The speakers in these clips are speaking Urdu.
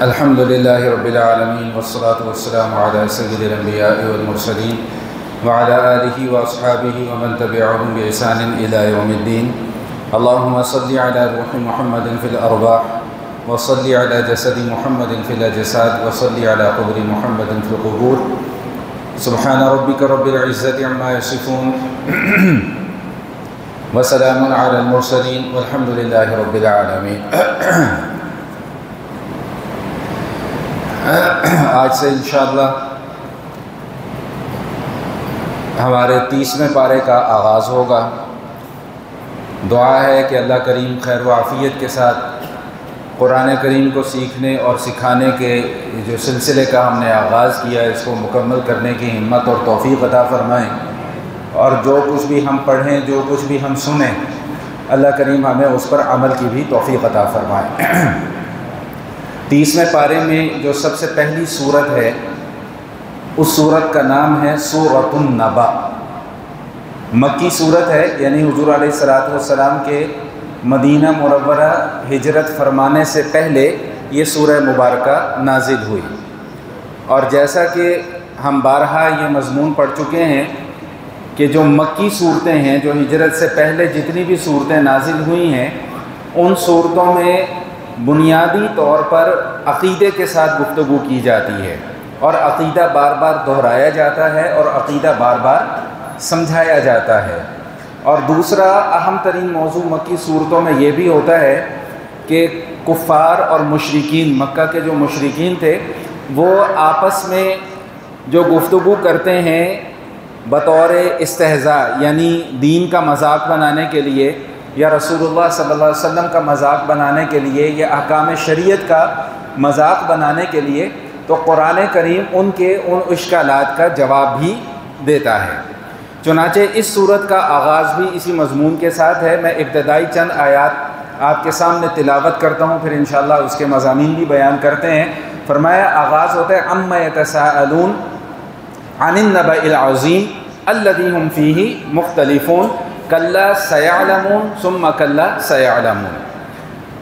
الحمد للہ رب العالمین والصلاة والسلام علی سید الانبیاء والمرسلین وعلی آلہ واصحابہ ومن تبعہم بإحسان الی یوم الدین اللہم صلی علی روح محمد فی الارواح وصلی علی جسد محمد فی الاجساد وصلی علی قبر محمد فی القبور سبحان ربک رب العزة عما یصفون وسلام علی المرسلین والحمد للہ رب العالمین۔ آج سے انشاءاللہ ہمارے 30ویں پارے کا آغاز ہوگا۔ دعا ہے کہ اللہ کریم خیر و عافیت کے ساتھ قرآن کریم کو سیکھنے اور سکھانے کے جو سلسلے کا ہم نے آغاز کیا ہے اس کو مکمل کرنے کی ہمت اور توفیق عطا فرمائیں، اور جو کچھ بھی ہم پڑھیں، جو کچھ بھی ہم سنیں، اللہ کریم ہمیں اس پر عمل کی بھی توفیق عطا فرمائیں۔ 30ویں پارے میں جو سب سے پہلی سورت ہے اس سورت کا نام ہے سورۃ النبأ۔ مکی سورت ہے، یعنی حضور علیہ السلام کے مدینہ منورہ ہجرت فرمانے سے پہلے یہ سورہ مبارکہ نازل ہوئی، اور جیسا کہ ہم بارہا یہ مضمون پڑھ چکے ہیں کہ جو مکی صورتیں ہیں، جو ہجرت سے پہلے جتنی بھی صورتیں نازل ہوئی ہیں، ان صورتوں میں بنیادی طور پر عقیدے کے ساتھ گفتگو کی جاتی ہے، اور عقیدہ بار بار دہرایا جاتا ہے اور عقیدہ بار بار سمجھایا جاتا ہے۔ اور دوسرا اہم ترین موضوع مکی صورتوں میں یہ بھی ہوتا ہے کہ کفار اور مشرکین، مکہ کے جو مشرکین تھے، وہ آپس میں جو گفتگو کرتے ہیں بطور استہزاء، یعنی دین کا مذاق بنانے کے لیے یا رسول اللہ صلی اللہ علیہ وسلم کا مذاق بنانے کے لیے یا احکام شریعت کا مذاق بنانے کے لیے، تو قرآن کریم ان کے ان اشکالات کا جواب بھی دیتا ہے۔ چنانچہ اس صورت کا آغاز بھی اسی مضمون کے ساتھ ہے۔ میں ابتدائی چند آیات آپ کے سامنے تلاوت کرتا ہوں، پھر انشاءاللہ اس کے مضامین بھی بیان کرتے ہیں۔ فرمایا آغاز ہوتا ہے عما یتساءلون عن النبأ العظیم الذی هم فیہ مختلفون کلا سیعلمون ثم کلا سیعلمون۔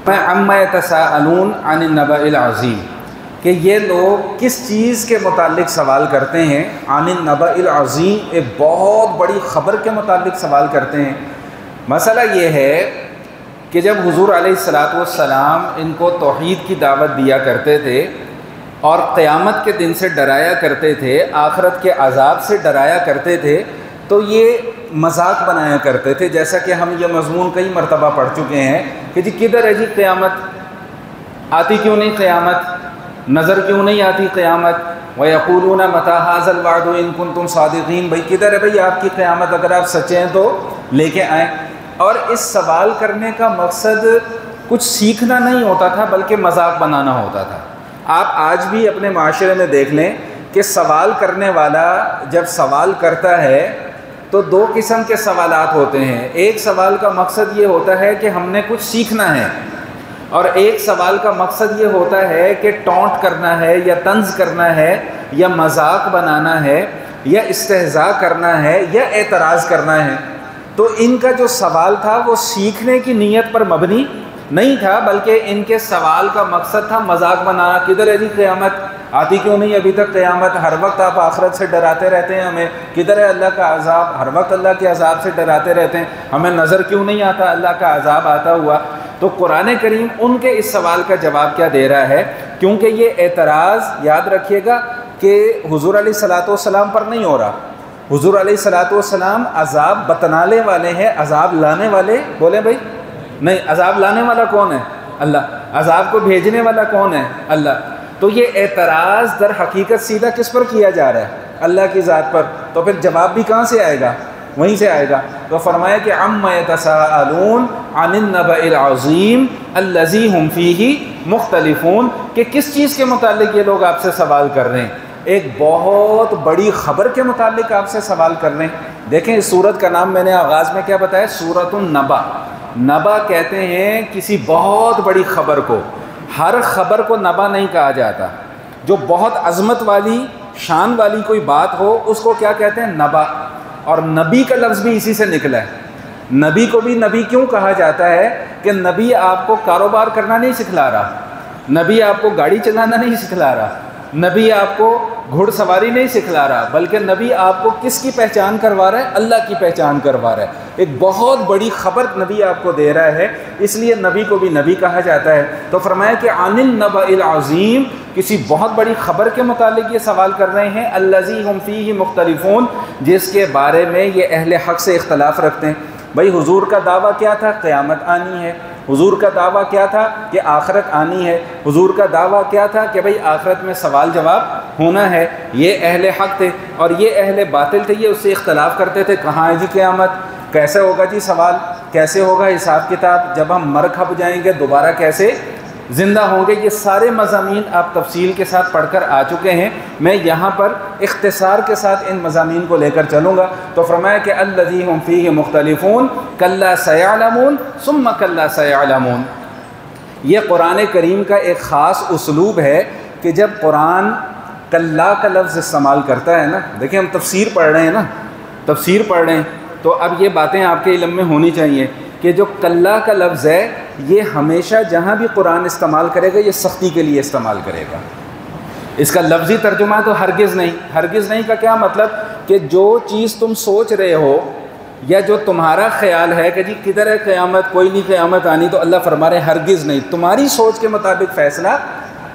عما یتساءلون عن النبأ العظیم، کہ یہ لوگ کس چیز کے متعلق سوال کرتے ہیں؟ عن النبأ العظیم، ایک بہت بڑی خبر کے متعلق سوال کرتے ہیں۔ مسئلہ یہ ہے کہ جب حضور علیہ السلام ان کو توحید کی دعوت دیا کرتے تھے اور قیامت کے دن سے ڈرایا کرتے تھے، آخرت کے عذاب سے ڈرایا کرتے تھے، تو یہ مذاق بنایا کرتے تھے، جیسا کہ ہم یہ مضمون کئی مرتبہ پڑھ چکے ہیں کہ جی کدھر ہے جی قیامت، آتی کیوں نہیں قیامت، نظر کیوں نہیں آتی قیامت، وَيَقُولُونَ مَتَىٰ هَٰذَا الْوَعْدُ إِن كُنتُمْ صَادِقِينَ، بھئی کدھر ہے بھئی آپ کی قیامت، اگر آپ سچے ہیں تو لے کے آئیں۔ اور اس سوال کرنے کا مقصد کچھ سیکھنا نہیں ہوتا تھا بلکہ مذاق بنانا ہوتا تھا۔ آپ آج بھی اپنے معاشرے میں دیکھ لیں کہ سوال کرنے والا جب سوال کرتا ہے تو دو قسم کے سوالات ہوتے ہیں۔ ایک سوال کا مقصد یہ ہوتا ہے کہ ہم نے کچھ سیکھنا ہے، اور ایک سوال کا مقصد یہ ہوتا ہے کہ ٹونٹ کرنا ہے یا طنز کرنا ہے یا مذاق بنانا ہے یا استہزاء کرنا ہے یا اعتراض کرنا ہے۔ تو ان کا جو سوال تھا وہ سیکھنے کی نیت پر مبنی نہیں تھا، بلکہ ان کے سوال کا مقصد تھا مذاق بنانا۔ کدھر ہے جی قیامت، آتی کیوں نہیں ابھی تک قیامت، ہر وقت آپ آخرت سے ڈراتے رہتے ہیں ہمیں، کدھر ہے اللہ کا عذاب، ہر وقت اللہ کے عذاب سے ڈراتے رہتے ہیں، ہمیں نظر کیوں نہیں آتا اللہ کا عذاب آتا ہوا۔ تو قرآن کریم ان کے اس سوال کا جواب کیا دے رہا ہے؟ کیونکہ یہ اعتراض یاد رکھیے گا کہ حضور علیہ السلام پر نہیں ہو رہا۔ حضور علیہ السلام عذاب بتانے والے ہیں، عذاب لانے والے بولے بھائی نہیں، عذاب لانے والا کون ہے؟ اللہ۔ عذاب کو بھیجنے والا کون ہے؟ اللہ۔ تو یہ اعتراض در حقیقت سیدھا کس پر کیا جا رہا ہے؟ اللہ کی ذات پر۔ تو پھر جواب بھی کہاں سے آئے گا؟ وہیں سے آئے گا۔ تو فرمایا کہ عما یتساءلون عن النبأ العظیم الذی هم فیہ مختلفون، کہ کس چیز کے متعلق یہ لوگ آپ سے سوال کر رہے ہیں؟ ایک بہت بڑی خبر کے متعلق آپ سے سوال کر رہے ہیں۔ دیکھیں اس سورت کا نام میں نے آغاز میں کیا بتایا؟ سورۃ النبأ۔ نبا کہتے ہیں کسی بہت بڑی خبر کو۔ ہر خبر کو نبا نہیں کہا جاتا۔ جو بہت عظمت والی شان والی کوئی بات ہو اس کو کیا کہتے ہیں؟ نبا۔ اور نبی کا لفظ بھی اسی سے نکلا ہے۔ نبی کو بھی نبی کیوں کہا جاتا ہے؟ کہ نبی آپ کو کاروبار کرنا نہیں سکھلا رہا، نبی آپ کو گاڑی چلانا نہیں سکھلا رہا، نبی آپ کو گھڑ سواری نہیں سکھلا رہا، بلکہ نبی آپ کو کس کی پہچان کروا رہا ہے؟ اللہ کی پہچان کروا رہا ہے۔ ایک بہت بڑی خبر نبی آپ کو دے رہا ہے، اس لیے نبی کو بھی نبی کہا جاتا ہے۔ تو فرمایا کہ عن النبأ العظیم، کسی بہت بڑی خبر کے متعلق یہ سوال کر رہے ہیں، الذی ہم فیہ مختلفون، جس کے بارے میں یہ اہل حق سے اختلاف رکھتے ہیں۔ بھائی حضور کا دعویٰ کیا تھا؟ قیامت آنی ہے۔ حضور کا دعویٰ کیا تھا؟ کہ آخرت آنی ہے۔ حضور کا دعویٰ کیا تھا؟ کہ بھئی آخرت میں سوال جواب ہونا ہے۔ یہ اہل حق تھے، اور یہ اہل باطل تھے، یہ اس سے اختلاف کرتے تھے، کہاں ہے جی قیامت، کیسے ہوگا جی سوال، کیسے ہوگا حساب کتاب، جب ہم مر کھپ جائیں گے دوبارہ کیسے زندہ ہوں گے۔ یہ سارے مضامین آپ تفصیل کے ساتھ پڑھ کر آ چکے ہیں، میں یہاں پر اختصار کے ساتھ ان مضامین کو لے کر چلوں گا۔ تو فرمایا کہ الذی ہم فیہ مختلفون کلا سیعلمون ثم کلا سیعلمون۔ یہ قرآن کریم کا ایک خاص اسلوب ہے کہ جب قرآن کلا کا لفظ استعمال کرتا ہے نا، دیکھیں ہم تفسیر پڑھ رہے ہیں نا، تفسیر پڑھ رہے ہیں، تو اب یہ باتیں آپ کے علم میں ہونی چاہیے کہ جو کلا کا لفظ ہے یہ ہمیشہ جہاں بھی قرآن استعمال کرے گا یہ سختی کے لیے استعمال کرے گا۔ اس کا لفظی ترجمہ تو ہرگز نہیں، ہرگز نہیں کا کیا مطلب کہ جو چیز تم سوچ رہے ہو یا جو تمہارا خیال ہے کہ جی کدھر ہے قیامت، کوئی نہیں قیامت آنی، تو اللہ فرما رہے ہرگز نہیں، تمہاری سوچ کے مطابق فیصلہ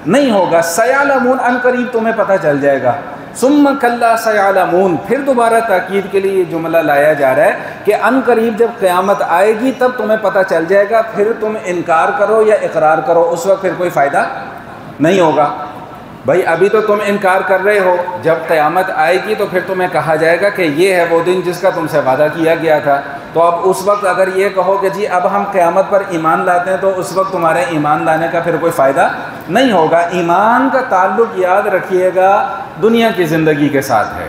نہیں ہوگا۔ سیعلمون، ان قریب تمہیں پتہ چل جائے گا۔ ثم کلا سیعلمون، پھر دوبارہ تاکید کے لیے یہ جملہ لایا جا رہا ہے کہ ان قریب جب قیامت آئے گی تب تمہیں پتہ چل جائے گا، پھر تم انکار کرو یا اقرار کرو، اس وقت پھر کوئی فائدہ نہیں ہوگا۔ بھائی ابھی تو تم انکار کر رہے ہو، جب قیامت آئے گی تو پھر تمہیں کہا جائے گا کہ یہ ہے وہ دن جس کا تم سے وعدہ کیا گیا تھا۔ تو اب اس وقت اگر یہ کہو کہ جی اب ہم قیامت پر ایمان لاتے ہیں، تو اس وقت تمہارے ایمان لانے کا پھر کوئی فائدہ نہیں ہوگا۔ ایمان کا تعلق یاد رکھیے گا دنیا کی زندگی کے ساتھ ہے۔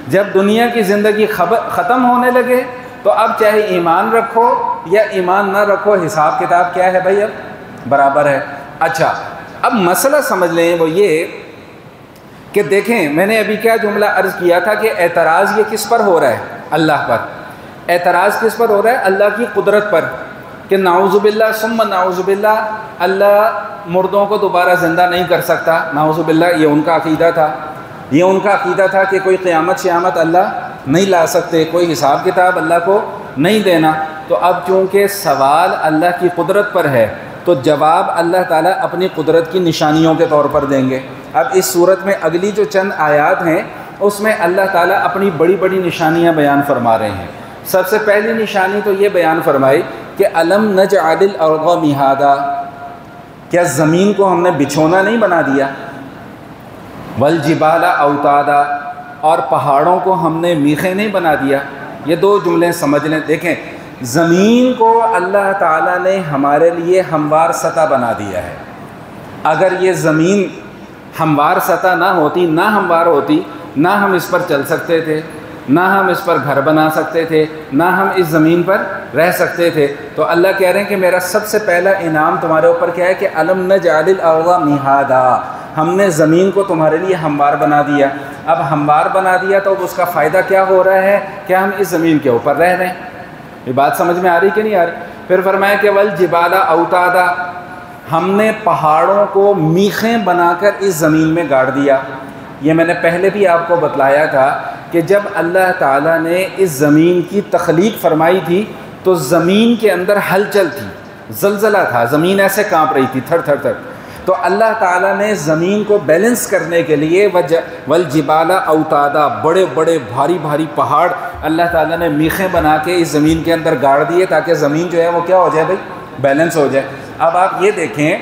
جب دنیا کی زندگی ختم ہونے لگے تو اب چاہے ایمان رکھو یا ایمان نہ رکھو، حساب کتاب کیا ہے بھائی، اب برابر ہے۔ اچھا، اب مسئلہ سمجھ لیں وہ یہ کہ دیکھیں میں نے ابھی کیا جملہ عرض کیا تھا کہ اعتراض یہ کس پر ہو رہا ہے؟ اللہ پر۔ اعتراض کس پر ہو رہا ہے؟ اللہ کی قدرت پر، کہ نعوذ باللہ ثم نعوذ باللہ اللہ مردوں کو دوبارہ زندہ نہیں کر سکتا، نعوذ باللہ، یہ ان کا عقیدہ تھا۔ یہ ان کا عقیدہ تھا کہ کوئی قیامت شیامت اللہ نہیں لا سکتے، کوئی حساب کتاب اللہ کو نہیں دینا۔ تو اب چونکہ سوال اللہ کی قدرت پر ہے تو جواب اللہ تعالیٰ اپنی قدرت کی نشانیوں کے طور پر دیں گے۔ اب اس صورت میں اگلی جو چند آیات ہیں اس میں اللہ تعالیٰ اپنی بڑی بڑی نشانیاں بیان فرما رہے ہیں۔ سب سے پہلی نشانی تو یہ بیان فرمائی کہ الم نجعل الارض مہادا، کیا زمین کو ہم نے بچھونا نہیں بنا دیا؟ والجبال اوتادا، اور پہاڑوں کو ہم نے میخیں نہیں بنا دیا؟ یہ دو جملے سمجھ لیں۔ دیکھیں زمین کو اللہ تعالیٰ نے ہمارے لیے ہموار سطح بنا دیا ہے۔ اگر یہ زمین ہموار سطح نہ ہوتی، نہ ہموار ہوتی، نہ ہم اس پر چل سکتے تھے، نہ ہم اس پر گھر بنا سکتے تھے، نہ ہم اس زمین پر رہ سکتے تھے۔ تو اللہ کہہ رہے ہیں کہ میرا سب سے پہلا انعام تمہارے اوپر کیا ہے کہ الم نجعل الارض مہادا، ہم نے زمین کو تمہارے لیے ہموار بنا دیا۔ اب ہموار بنا دیا تو اس کا فائدہ کیا ہو رہا ہے کہ ہم اس زمین کے اوپر رہ رہے ہیں۔ یہ بات سمجھ میں آ رہی کہ نہیں آ رہی؟ پھر فرمایا کہ والجبال اوتادا، ہم نے پہاڑوں کو میخیں بنا کر اس زمین میں گاڑ دیا۔ یہ میں نے پہلے بھی آپ کو بتلایا تھا کہ جب اللہ تعالیٰ نے اس زمین کی تخلیق فرمائی تھی تو زمین کے اندر ہلچل تھی، زلزلہ تھا، زمین ایسے کانپ رہی تھی تھر تھر تھر۔ تو اللہ تعالیٰ نے زمین کو بیلنس کرنے کے لیے والجبال اوتادا، بڑے بڑے بھاری بھاری پہاڑ اللہ تعالیٰ نے میخیں بنا کے اس زمین کے اندر گاڑ دیے تاکہ زمین جو ہے وہ کیا ہو جائے بھائی، بیلنس ہو جائے۔ اب آپ یہ دیکھیں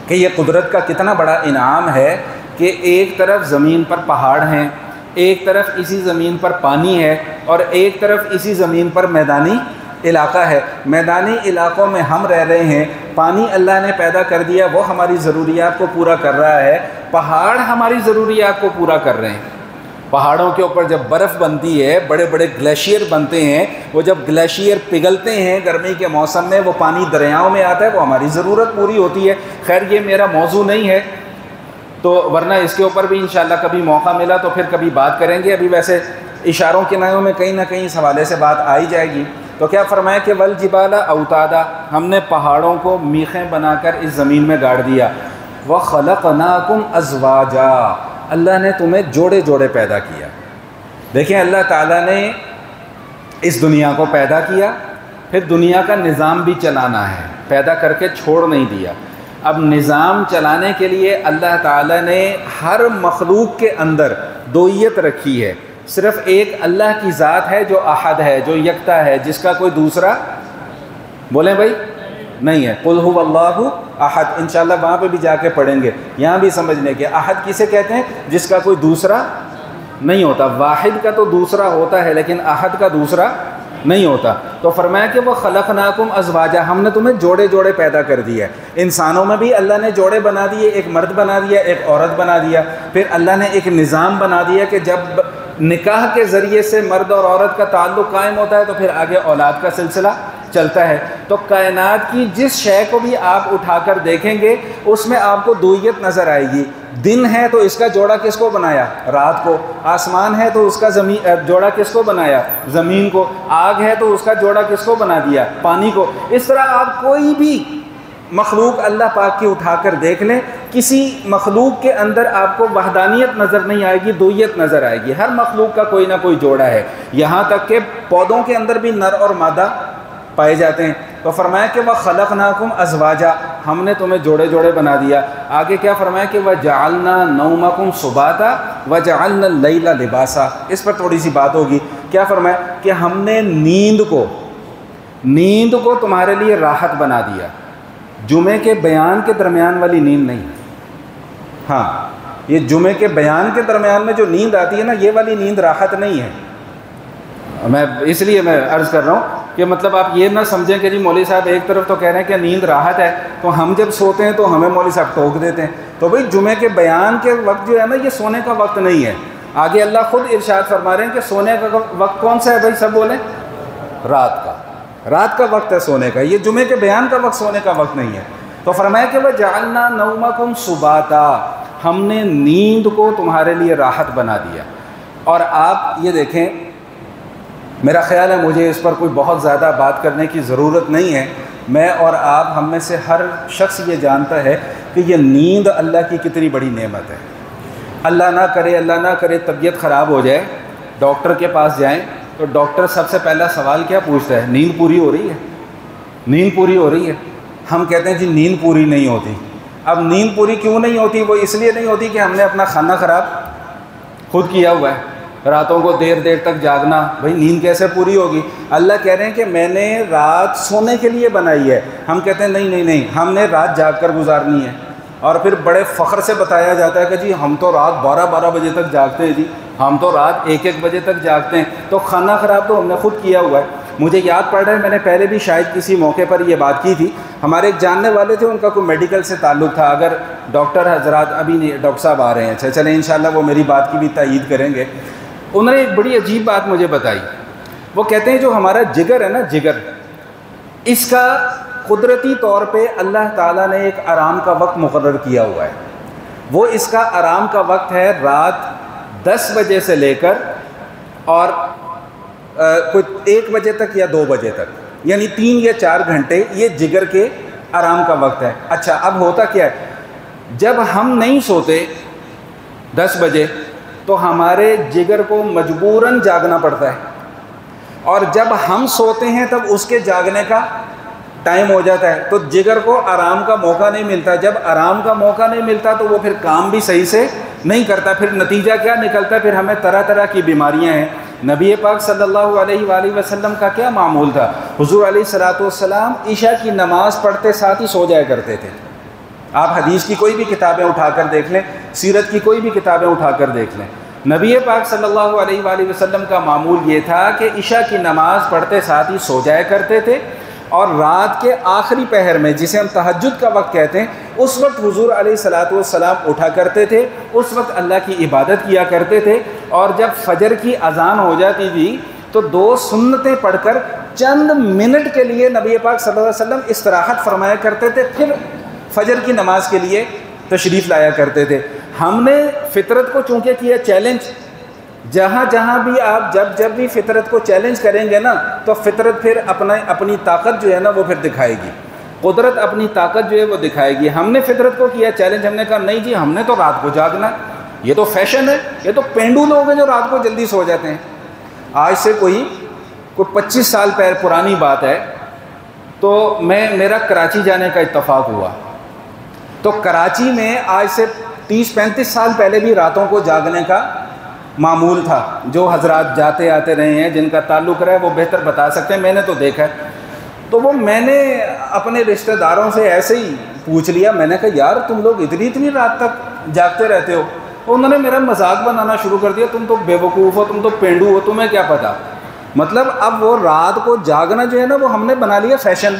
کہ یہ قدرت کا کتنا بڑا انعام ہے کہ ایک طرف زمین پر پہاڑ ہیں، ایک طرف اسی زمین پر پانی ہے، اور ایک طرف اسی زمین پر میدانی علاقہ ہے۔ میدانی علاقوں میں ہم رہ رہے ہیں، پانی اللہ نے پیدا کر دیا، وہ ہماری ضروریات کو پورا کر رہا ہے، پہاڑ ہماری ضروریات کو پورا کر رہے ہیں۔ پہاڑوں کے اوپر جب برف بنتی ہے، بڑے بڑے گلیشیئر بنتے ہیں، وہ جب گلیشیئر پگھلتے ہیں گرمی کے موسم میں، وہ پانی دریاؤں میں آتا ہے، وہ ہماری ضرورت پوری ہوتی ہے۔ خیر یہ میرا موضوع نہیں ہے، تو ورنہ اس کے اوپر بھی انشاءاللہ کبھی موقع ملا تو پھر کبھی بات کریں گے۔ ابھی ویسے اشاروں کنایوں میں کہیں نہ کہیں اس حوالے سے بات آئی جائے گی۔ تو کیا فرمایا کہ والجبال اوتادا، ہم نے پہاڑوں کو میخیں بنا کر اس زمین میں گاڑ دیا۔ وَخَلَقْنَاكُمْ أَزْوَاجًا، اللہ نے تمہیں جوڑے جوڑے پیدا کیا۔ دیکھیں اللہ تعالیٰ نے اس دنیا کو پیدا کیا، پھر دنیا کا نظام بھی چلانا ہے، پیدا کر کے چھوڑ نہیں دیا۔ اب نظام چلانے کے لیے اللہ تعالیٰ نے ہر مخلوق کے اندر دوئیت رکھی ہے۔ صرف ایک اللہ کی ذات ہے جو احد ہے، جو یکتا ہے، جس کا کوئی دوسرا بولیں بھائی نہیں ہے۔ قل هو اللہ احد، انشاءاللہ وہاں پہ بھی جا کے پڑھیں گے، یہاں بھی سمجھنے کے احد کسے کہتے ہیں؟ جس کا کوئی دوسرا نہیں ہوتا۔ واحد کا تو دوسرا ہوتا ہے لیکن احد کا دوسرا نہیں ہوتا۔ تو فرمایا کہ وہ خلقناکم ازواجا، ہم نے تمہیں جوڑے جوڑے پیدا کر دیا ہے۔ انسانوں میں بھی اللہ نے جوڑے بنا دیے، ایک مرد بنا دیا، ایک عورت بنا دیا۔ پھر اللہ نے ایک نظام بنا دیا کہ جب نکاح کے ذریعے سے مرد اور عورت کا تعلق قائم ہوتا ہے تو پھر آگے اولاد کا سلسلہ چلتا ہے۔ تو کائنات کی جس شے کو بھی آپ اٹھا کر دیکھیں گے اس میں آپ کو دوئیت نظر آئے گی۔ دن ہے تو اس کا جوڑا کس کو بنایا؟ رات کو۔ آسمان ہے تو اس کا جوڑا کس کو بنایا؟ زمین کو۔ آگ ہے تو اس کا جوڑا کس کو بنا دیا؟ پانی کو۔ اس طرح آپ کوئی بھی مخلوق اللہ پاک کی اٹھا کر دیکھ لیں، کسی مخلوق کے اندر آپ کو وحدانیت نظر نہیں آئے گی، دوئیت نظر آئے گی۔ ہر مخلوق کا کوئی نہ کوئی جوڑا ہے، یہاں تک کہ پودوں کے اندر بھی نر اور مادہ پائے جاتے ہیں۔ تو فرمایا کہ وَخَلَقْنَاكُمْ أَزْوَاجًا، ہم نے تمہیں جوڑے جوڑے بنا دیا۔ آگے کیا فرمایا کہ وَجَعَلْنَا نَوْمَكُمْ سُبَاتًا وَجَعَلْنَا اللَّيْلَ لِبَاسًا، اس پر تھوڑی سی بات ہوگی۔ کیا فرمایا کہ ہم نے نیند کو تمہارے لیے راحت بنا دیا۔ جمعے کے بیان کے درمیان والی نیند نہیں، ہاں یہ جمعے کے بیان کے درمیان میں جو نیند آتی ہے نا، یہ والی نیند راحت نہیں ہے۔ میں اس لیے میں عرض کر رہا ہوں کہ مطلب آپ یہ نہ سمجھیں کہ جی مولوی صاحب ایک طرف تو کہہ رہے ہیں کہ نیند راحت ہے، تو ہم جب سوتے ہیں تو ہمیں مولوی صاحب ٹوک دیتے ہیں۔ تو بھئی جمعے کے بیان کے وقت جو ہے نا، یہ سونے کا وقت نہیں ہے۔ آگے اللہ خود ارشاد فرما رہے ہیں کہ سونے کا وقت کون سا ہے بھائی؟ سب بولیں، رات کا وقت ہے سونے کا، یہ جمعے کے بیان کا وقت سونے کا وقت نہیں ہے۔ تو فرمایا کہ وَجَعَلْنَا نَوْمَكُمْ سُبَاتًا، ہم نے نیند کو تمہارے لیے راحت بنا دیا۔ اور آپ یہ دیکھیں، میرا خیال ہے مجھے اس پر کوئی بہت زیادہ بات کرنے کی ضرورت نہیں ہے۔ میں اور آپ ہم میں سے ہر شخص یہ جانتا ہے کہ یہ نیند اللہ کی کتنی بڑی نعمت ہے۔ اللہ نہ کرے طبیعت خراب ہو جائے، ڈاکٹر کے پاس جائیں تو ڈاکٹر سب سے پہلا سوال کیا پوچھتا ہے؟ نیند پوری ہو رہی ہے؟ نیند پوری ہو رہی ہے؟ ہم کہتے ہیں جی نیند پوری نہیں ہوتی۔ اب نیند پوری کیوں نہیں ہوتی؟ وہ اس لیے نہیں ہوتی کہ ہم نے اپنا کھانا خراب خود کیا ہوا ہے، راتوں کو دیر تک جاگنا۔ بھئی نیند کیسے پوری ہوگی؟ اللہ کہہ رہے ہیں کہ میں نے رات سونے کے لیے بنائی ہے۔ ہم کہتے ہیں نہیں، ہم نے رات جاگ کر گزارنی ہے، اور پھر بڑے فخر سے بتایا جاتا ہے کہ جی ہم تو رات 12 بجے تک جاگتے ہیں، جی ہم تو رات 1 بجے تک جاگتے ہیں۔ تو کھانا خراب تو ہم نے خود کیا ہوا ہے۔ مجھے یاد پڑ رہا ہے، میں نے پہلے بھی شاید کسی موقع پر یہ بات کی تھی۔ ہمارے ایک جاننے والے تھے، ان کا کوئی میڈیکل سے تعلق تھا۔ اگر ڈاکٹر حضرات ابھی نہیں، ڈاکٹر صاحب آ رہے ہیں، اچھا چلیں انشاءاللہ وہ میری بات کی بھی تائید کریں گے۔ انہوں نے ایک بڑی عجیب بات مجھے بتائی۔ وہ کہتے ہیں جو ہمارا جگر ہے نا، جگر، اس کا قدرتی طور پہ اللہ تعالیٰ نے ایک آرام کا وقت مقرر کیا ہوا ہے۔ وہ اس کا آرام کا وقت ہے رات 10 بجے سے لے کر اور کوئی 1 بجے تک یا 2 بجے تک، یعنی 3 یا 4 گھنٹے یہ جگر کے آرام کا وقت ہے۔ اچھا اب ہوتا کیا ہے، جب ہم نہیں سوتے 10 بجے تو ہمارے جگر کو مجبوراً جاگنا پڑتا ہے، اور جب ہم سوتے ہیں تب اس کے جاگنے کا ٹائم ہو جاتا ہے، تو جگر کو آرام کا موقع نہیں ملتا۔ جب آرام کا موقع نہیں ملتا تو وہ پھر کام بھی صحیح سے نہیں کرتا۔ پھر نتیجہ کیا نکلتا ہے؟ پھر ہمیں طرح طرح کی بیماریاں ہیں۔ نبی پاک صلی اللہ علیہ وآلہ وسلم کا کیا معمول تھا؟ حضور علیہ الصلوۃ والسلام عشاء کی نماز پڑھتے ساتھ ہی سو جایا کرتے تھے۔ آپ حدیث کی کوئی بھی کتابیں اٹھا کر دیکھ لیں، سیرت کی کوئی بھی کتابیں اٹھا کر دیکھ لیں، نبی پاک صلی اللہ علیہ وآلہ وسلم کا معمول یہ تھا کہ عشاء کی نماز پڑھتے ساتھ ہی سو جایا کرتے تھے، اور رات کے آخری پہر میں، جسے ہم تہجد کا وقت کہتے ہیں، اس وقت حضور علیہ الصلوۃ والسلام اٹھا کرتے تھے، اس وقت اللہ کی عبادت کیا کرتے تھے، اور جب فجر کی اذان ہو جاتی تھی تو 2 سنتیں پڑھ کر چند منٹ کے لیے نبی پاک صلی اللہ علیہ وسلم استراحت فرمایا کرتے تھے، پھر فجر کی نماز کے لیے تشریف لایا کرتے تھے۔ ہم نے فطرت کو چونکہ کیا چیلنج، جہاں بھی آپ جب بھی فطرت کو چیلنج کریں گے نا، تو فطرت پھر اپنی طاقت جو ہے نا وہ پھر دکھائے گی۔ قدرت اپنی طاقت جو ہے وہ دکھائے گی۔ ہم نے فطرت کو کیا چیلنج، ہم نے کہا نہیں جی ہم نے تو رات کو جاگنا ہے، یہ تو فیشن ہے، یہ تو پینڈو لوگ ہیں جو رات کو جلدی سو جاتے ہیں۔ آج سے کوئی 25 سال پرانی بات ہے، تو میرا کراچی جانے کا اتفاق ہوا، تو کراچی میں آج سے 30-35 سال پہلے بھی راتوں کو جاگنے کا معمول تھا۔ جو حضرات جاتے آتے رہے ہیں، جن کا تعلق رہا ہے، وہ بہتر بتا سکتے ہیں، میں نے تو دیکھا ہے۔ تو وہ میں نے اپنے رشتہ داروں سے ایسے ہی پوچھ لیا، میں نے کہا یار تم لوگ اتنی رات تک جاگتے رہتے ہو؟ انہوں نے میرا مذاق بنانا شروع کر دیا، تم تو بے وقوف ہو، تم تو پینڈو ہو، تمہیں کیا پتہ۔ مطلب اب وہ رات کو جاگنا جو ہے نا، وہ ہم نے بنا لیا فیشن۔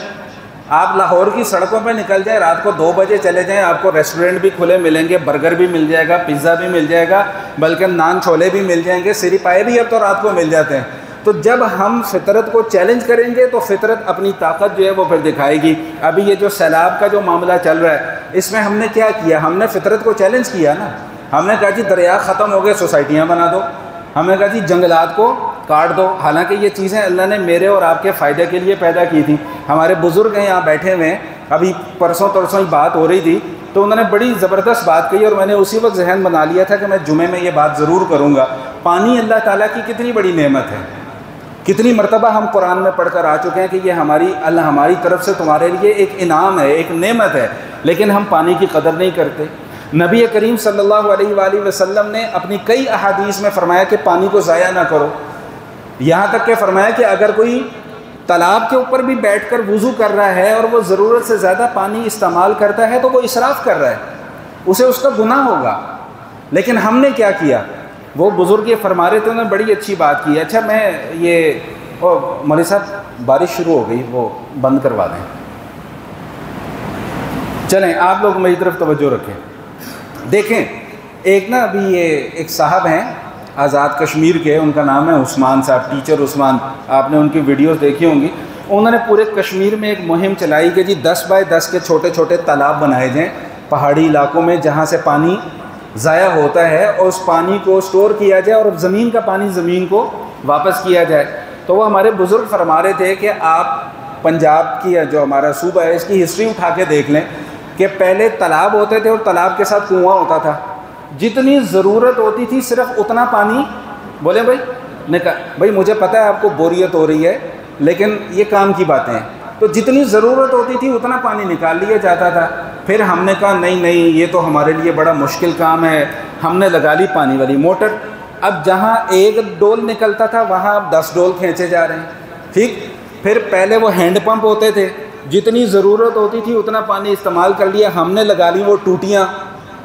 آپ لاہور کی سڑکوں پہ نکل جائیں، رات کو 2 بجے چلے جائیں، آپ کو ریسٹورنٹ بھی کھلے ملیں گے، برگر بھی مل جائے گا، پیزا بھی مل جائے گا، بلکہ نان چھولے بھی مل جائیں گے، سری پائے بھی اب تو رات کو مل جاتے ہیں۔ تو جب ہم فطرت کو چیلنج کریں گے تو فطرت اپنی طاقت جو ہے وہ پھر دکھائے گی۔ ابھی یہ جو سیلاب کا جو معاملہ چل رہا ہے، اس میں ہم نے کیا کیا؟ ہم نے فطرت کو چیلنج کیا نا۔ ہم نے کہا جی دریا ختم ہو گئے، سوسائٹیاں بنا دو۔ ہم نے کہا جی جنگلات کو کاٹ دو، حالانکہ یہ چیزیں اللہ نے میرے اور آپ کے فائدے کے لیے پیدا کی تھیں۔ ہمارے بزرگ ہیں یہاں بیٹھے ہوئے ہیں، ابھی پرسوں ہی بات ہو رہی تھی، تو انہوں نے بڑی زبردست بات کہی، اور میں نے اسی وقت ذہن بنا لیا تھا کہ میں جمعے میں یہ بات ضرور کروں گا۔ پانی اللہ تعالیٰ کی کتنی بڑی نعمت ہے، کتنی مرتبہ ہم قرآن میں پڑھ کر آ چکے ہیں کہ یہ ہماری طرف سے تمہارے لیے ایک انعام ہے، ایک نعمت ہے، لیکن ہم پانی کی قدر نہیں کرتے۔ نبی کریم صلی اللہ علیہ وآلہ وسلم نے اپنی کئی احادیث میں فرمایا کہ پانی کو ضائع نہ کرو، یہاں تک کہ فرمایا کہ اگر کوئی تالاب کے اوپر بھی بیٹھ کر وضو کر رہا ہے اور وہ ضرورت سے زیادہ پانی استعمال کرتا ہے تو وہ اسراف کر رہا ہے، اسے اس کا گناہ ہوگا۔ لیکن ہم نے کیا کیا؟ وہ بزرگ یہ فرما رہے تھے، انہوں نے بڑی اچھی بات کی۔ اچھا میں یہ مولوی صاحب بارش شروع ہو گئی، وہ بند کروا دیں۔ چلیں آپ لوگ میری طرف توجہ رکھیں۔ دیکھیں ایک نا ابھی یہ ایک صاحب ہیں آزاد کشمیر کے، ان کا نام ہے عثمان صاحب، ٹیچر عثمان، آپ نے ان کی ویڈیوز دیکھی ہوں گی۔ انہوں نے پورے کشمیر میں ایک مہم چلائی کہ جی 10x10 کے چھوٹے چھوٹے تالاب بنائے جائیں پہاڑی علاقوں میں، جہاں سے پانی ضائع ہوتا ہے، اور اس پانی کو سٹور کیا جائے اور زمین کا پانی زمین کو واپس کیا جائے۔ تو وہ ہمارے بزرگ فرما رہے تھے کہ آپ پنجاب کی جو ہمارا صوبہ ہے، اس کی ہسٹری اٹھا کے دیکھ لیں کہ پہلے تالاب ہوتے تھے اور تالاب کے ساتھ کنواں ہوتا تھا، جتنی ضرورت ہوتی تھی صرف اتنا پانی، بولیں بھائی نے کہا بھائی مجھے پتہ ہے آپ کو بوریت ہو رہی ہے لیکن یہ کام کی باتیں ہیں، تو جتنی ضرورت ہوتی تھی اتنا پانی نکال لیا جاتا تھا۔ پھر ہم نے کہا نہیں یہ تو ہمارے لیے بڑا مشکل کام ہے، ہم نے لگا لی پانی والی موٹر۔ اب جہاں 1 ڈول نکلتا تھا وہاں اب 10 ڈول کھینچے جا رہے ہیں، ٹھیک۔ پھر پہلے وہ ہینڈ پمپ ہوتے تھے، جتنی ضرورت ہوتی تھی اتنا پانی استعمال کر لیا، ہم نے لگا لی وہ ٹوٹیاں۔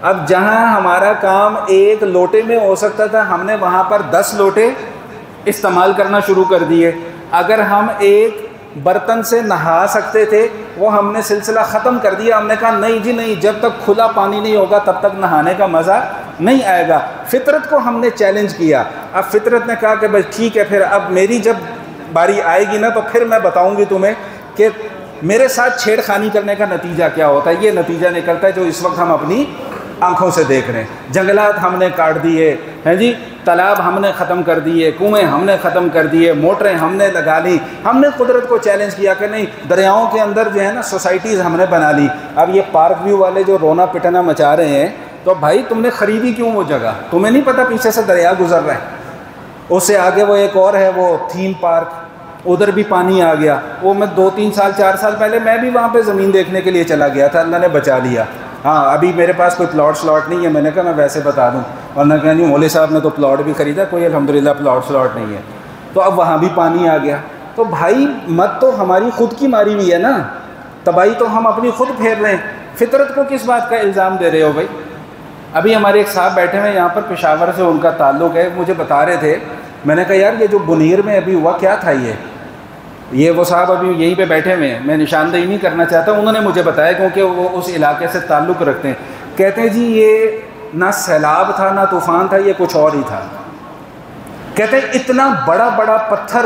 اب جہاں ہمارا کام 1 لوٹے میں ہو سکتا تھا، ہم نے وہاں پر 10 لوٹے استعمال کرنا شروع کر دیے۔ اگر ہم 1 برتن سے نہا سکتے تھے، وہ ہم نے سلسلہ ختم کر دیا۔ ہم نے کہا نہیں جی نہیں، جب تک کھلا پانی نہیں ہوگا تب تک نہانے کا مزہ نہیں آئے گا۔ فطرت کو ہم نے چیلنج کیا۔ اب فطرت نے کہا کہ بس ٹھیک ہے، پھر اب میری جب باری آئے گی نا تو پھر میں بتاؤں گی تمہیں کہ میرے ساتھ چھیڑ خانی کرنے کا نتیجہ کیا ہوتا ہے۔ یہ نتیجہ نکلتا ہے جو اس وقت ہم اپنی آنکھوں سے دیکھ رہے ہیں۔ جنگلات ہم نے کاٹ دیے ہیں جی، تالاب ہم نے ختم کر دیے، کنویں ہم نے ختم کر دیے، موٹریں ہم نے لگا لی۔ ہم نے قدرت کو چیلنج کیا کہ نہیں، دریاؤں کے اندر جو ہے نا سوسائٹیز ہم نے بنا لی۔ اب یہ پارک ویو والے جو رونا پٹنا مچا رہے ہیں، تو بھائی تم نے خریدی کیوں وہ جگہ؟ تمہیں نہیں پتہ پیچھے سے دریا گزر رہا ہے، اس سے آگے وہ ایک اور ہے وہ تھیم پارک، ادھر بھی پانی آ گیا۔ وہ میں 2-3 سال 4 سال پہلے میں بھی وہاں پہ زمین دیکھنے کے لیے چلا گیا تھا، اللہ نے بچا لیا۔ ہاں ابھی میرے پاس کوئی پلاٹ نہیں ہے، میں نے کہا میں ویسے بتا دوں، ورنہ کہا نہیں مولوی صاحب نے تو پلاٹ بھی خریدا، کوئی الحمدللہ پلاٹ نہیں ہے۔ تو اب وہاں بھی پانی آ گیا۔ تو بھائی مت تو ہماری خود کی ماری ہوئی ہے نا، تباہی تو ہم اپنی خود پھیر رہے ہیں۔ فطرت کو کس بات کا الزام دے رہے ہو بھائی؟ ابھی ہمارے ایک صاحب بیٹھے ہوئے یہاں پر، پشاور سے ان کا تعلق ہے، مجھے بتا رہے تھے، میں نے کہا یار یہ جو بنیر میں ابھی ہوا کیا تھا یہ وہ صاحب ابھی یہیں پہ بیٹھے ہوئے ہیں، میں نشاندہی نہیں کرنا چاہتا، انہوں نے مجھے بتایا کیونکہ وہ اس علاقے سے تعلق رکھتے ہیں۔ کہتے ہیں جی یہ نہ سیلاب تھا نہ طوفان تھا، یہ کچھ اور ہی تھا۔ کہتے ہیں اتنا بڑا بڑا پتھر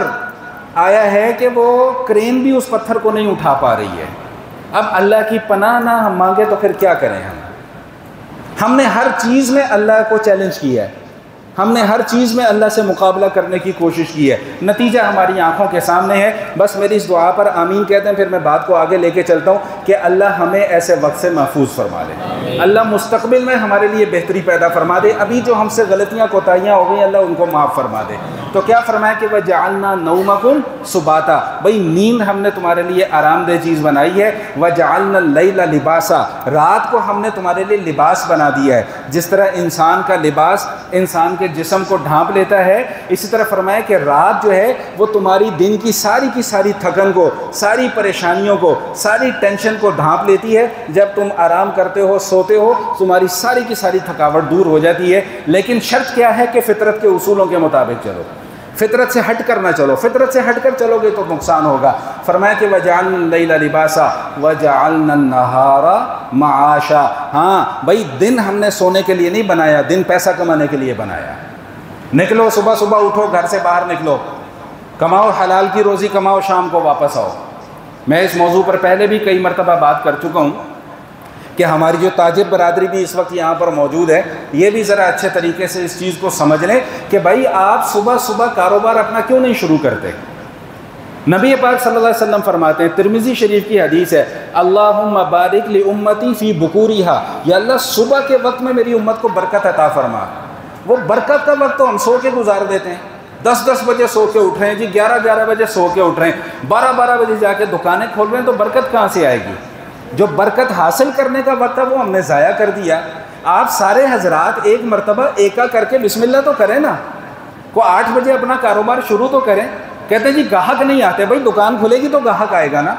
آیا ہے کہ وہ کرین بھی اس پتھر کو نہیں اٹھا پا رہی ہے۔ اب اللہ کی پناہ نہ ہم مانگے تو پھر کیا کریں ہم نے ہر چیز میں اللہ کو چیلنج کیا ہے۔ ہم نے ہر چیز میں اللہ سے مقابلہ کرنے کی کوشش کی ہے، نتیجہ ہماری آنکھوں کے سامنے ہے۔ بس میری اس دعا پر آمین کہتے ہیں، پھر میں بات کو آگے لے کے چلتا ہوں کہ اللہ ہمیں ایسے وقت سے محفوظ فرما لے، اللہ مستقبل میں ہمارے لیے بہتری پیدا فرما دے، ابھی جو ہم سے غلطیاں کوتاہیاں ہو گئی اللہ ان کو معاف فرما دے۔ تو کیا فرمایا کہ وَجَعَلْنَا نَوْمَكُمْ سُبَاتًا، بھئی نیند ہم نے تمہارے لیے آرام دہ چیز بنائی ہے، وَجَعَلْنَا اللَّيْلَ لِبَاسًا، رات کو ہم نے تمہارے لیے لباس بنا دیا ہے۔ جس طرح انسان کا لباس انسان کے جسم کو ڈھانپ لیتا ہے، اسی طرح فرمایا کہ رات جو ہے وہ تمہاری دن کی ساری تھکن کو، ساری پریشانیوں کو، ساری ٹینشن کو ڈھانپ لیتی ہے۔ جب تم آرام کرتے ہو، سوتے ہو، تمہاری ساری کی ساری تھکاوٹ دور ہو جاتی ہے۔ لیکن شرط کیا ہے کہ فطرت کے اصولوں کے مطابق چلو، فطرت سے ہٹ کر نہ چلو، فطرت سے ہٹ کر چلو گے تو نقصان ہوگا۔ فرمایا کہ وَجَعَلْنَا اللَّيْلَ لِبَاسًا وَجَعَلْنَا النَّهَارَ مَعَاشًا، ہاں بھائی دن ہم نے سونے کے لیے نہیں بنایا، دن پیسہ کمانے کے لیے بنایا۔ نکلو صبح صبح اٹھو، گھر سے باہر نکلو، کماؤ، حلال کی روزی کماؤ، شام کو واپس آؤ۔ میں اس موضوع پر پہلے بھی کئی مرتبہ بات کر چکا ہوں کہ ہماری جو تاجر برادری بھی اس وقت یہاں پر موجود ہے، یہ بھی ذرا اچھے طریقے سے اس چیز کو سمجھ لیں کہ بھائی آپ صبح صبح کاروبار اپنا کیوں نہیں شروع کرتے؟ نبی پاک صلی اللہ علیہ وسلم فرماتے ہیں، ترمذی شریف کی حدیث ہے، اللہم بارک لامتی فی بکورہا، یا اللہ صبح کے وقت میں میری امت کو برکت عطا فرما۔ وہ برکت کا وقت تو ہم سو کے گزار دیتے ہیں، 10 بجے سو کے اٹھ رہے ہیں جی، 11 بجے سو کے اٹھ رہے ہیں، 12 بجے جا کے دکانیں کھول رہے ہیں، تو برکت کہاں سے آئے گی؟ جو برکت حاصل کرنے کا وقت ہے وہ ہم نے ضائع کر دیا۔ آپ سارے حضرات ایک مرتبہ ایکا کر کے بسم اللہ تو کریں نا، کو 8 بجے اپنا کاروبار شروع تو کریں۔ کہتے ہیں جی گاہک نہیں آتے، بھائی دکان کھلے گی تو گاہک آئے گا نا،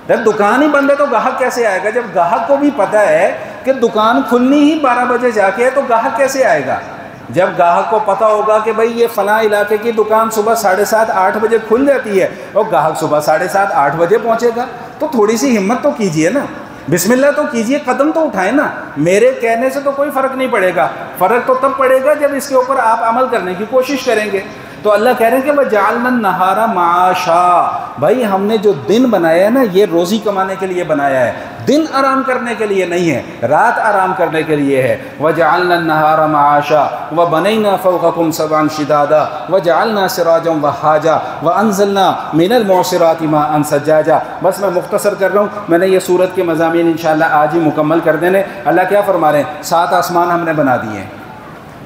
جب دکان ہی بند ہے تو گاہک کیسے آئے گا؟ جب گاہک کو بھی پتہ ہے کہ دکان کھلنی ہی 12 بجے جا کے ہے تو گاہک کیسے آئے گا؟ جب گاہک کو پتہ ہوگا کہ بھئی یہ فلاں علاقے کی دکان صبح 7:30 8 بجے کھل جاتی ہے اور گاہک صبح 7:30 8 بجے پہنچے گا، تو تھوڑی سی ہمت تو کیجئے نا، بسم اللہ تو کیجئے، قدم تو اٹھائیں نا۔ میرے کہنے سے تو کوئی فرق نہیں پڑے گا، فرق تو تب پڑے گا جب اس کے اوپر آپ عمل کرنے کی کوشش کریں گے۔ تو اللہ کہہ رہے ہیں کہ وَجَعَلْنَا النَّهَارَ مَعَاشًا، بھائی ہم نے جو دن بنایا ہے نا، یہ روزی کمانے کے لیے بنایا ہے، دن آرام کرنے کے لیے نہیں ہے، رات آرام کرنے کے لیے ہے۔ وَجَعَلْنَا النَّهَارَ مَعَاشًا وَبَنَيْنَا فَوْقَكُمْ سَبْعًا شِدَادًا وَجَعَلْنَا سِرَاجًا وَهَّاجًا وَأَنزَلْنَا مِنَ الْمُعْصِرَاتِ مَاءً ثَجَّاجًا۔ بس میں مختصر کر رہا ہوں، میں نے یہ سورت کے مضامین انشاءاللہ آج ہی مکمل کر دینے۔ اللہ کیا فرما رہے ہیں؟ 7 آسمان ہم نے بنا دیے ہیں،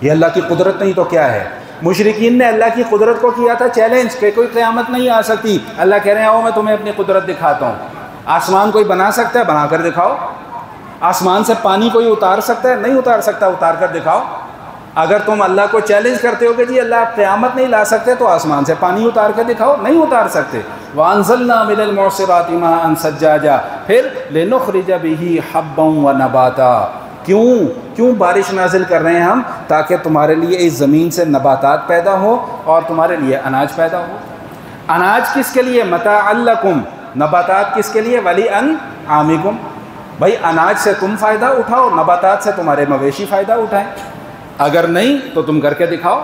یہ اللہ کی قدرت نہیں تو کیا ہے؟ مشرکین نے اللہ کی قدرت کو کیا تھا چیلنج کہ کوئی قیامت نہیں آ سکتی، اللہ کہہ رہے ہیں آؤ میں تمہیں اپنی قدرت دکھاتا ہوں۔ آسمان کوئی بنا سکتا ہے؟ بنا کر دکھاؤ۔ آسمان سے پانی کوئی اتار سکتا ہے؟ نہیں اتار سکتا، اتار کر دکھاؤ۔ اگر تم اللہ کو چیلنج کرتے ہو کہ جی اللہ آپ قیامت نہیں لا سکتے تو آسمان سے پانی اتار کر دکھاؤ، نہیں اتار سکتے۔ وَأَنزَلْنَا مِنَ الْمُعْصِرَاتِ مَاءً ثَجَّاجًا، پھر لِنُخْرِجَ بِهِ حَبًّا وَنَبَاتًا، کیوں بارش نازل کر رہے ہیں ہم؟ تاکہ تمہارے لیے اس زمین سے نباتات پیدا ہو اور تمہارے لیے اناج پیدا ہو۔ اناج کس کے لیے؟ متاعًا لکم، نباتات کس کے لیے؟ وَلِأَنْعَامِکُم، بھائی اناج سے تم فائدہ اٹھاؤ، نباتات سے تمہارے مویشی فائدہ اٹھائیں۔ اگر نہیں تو تم کر کے دکھاؤ۔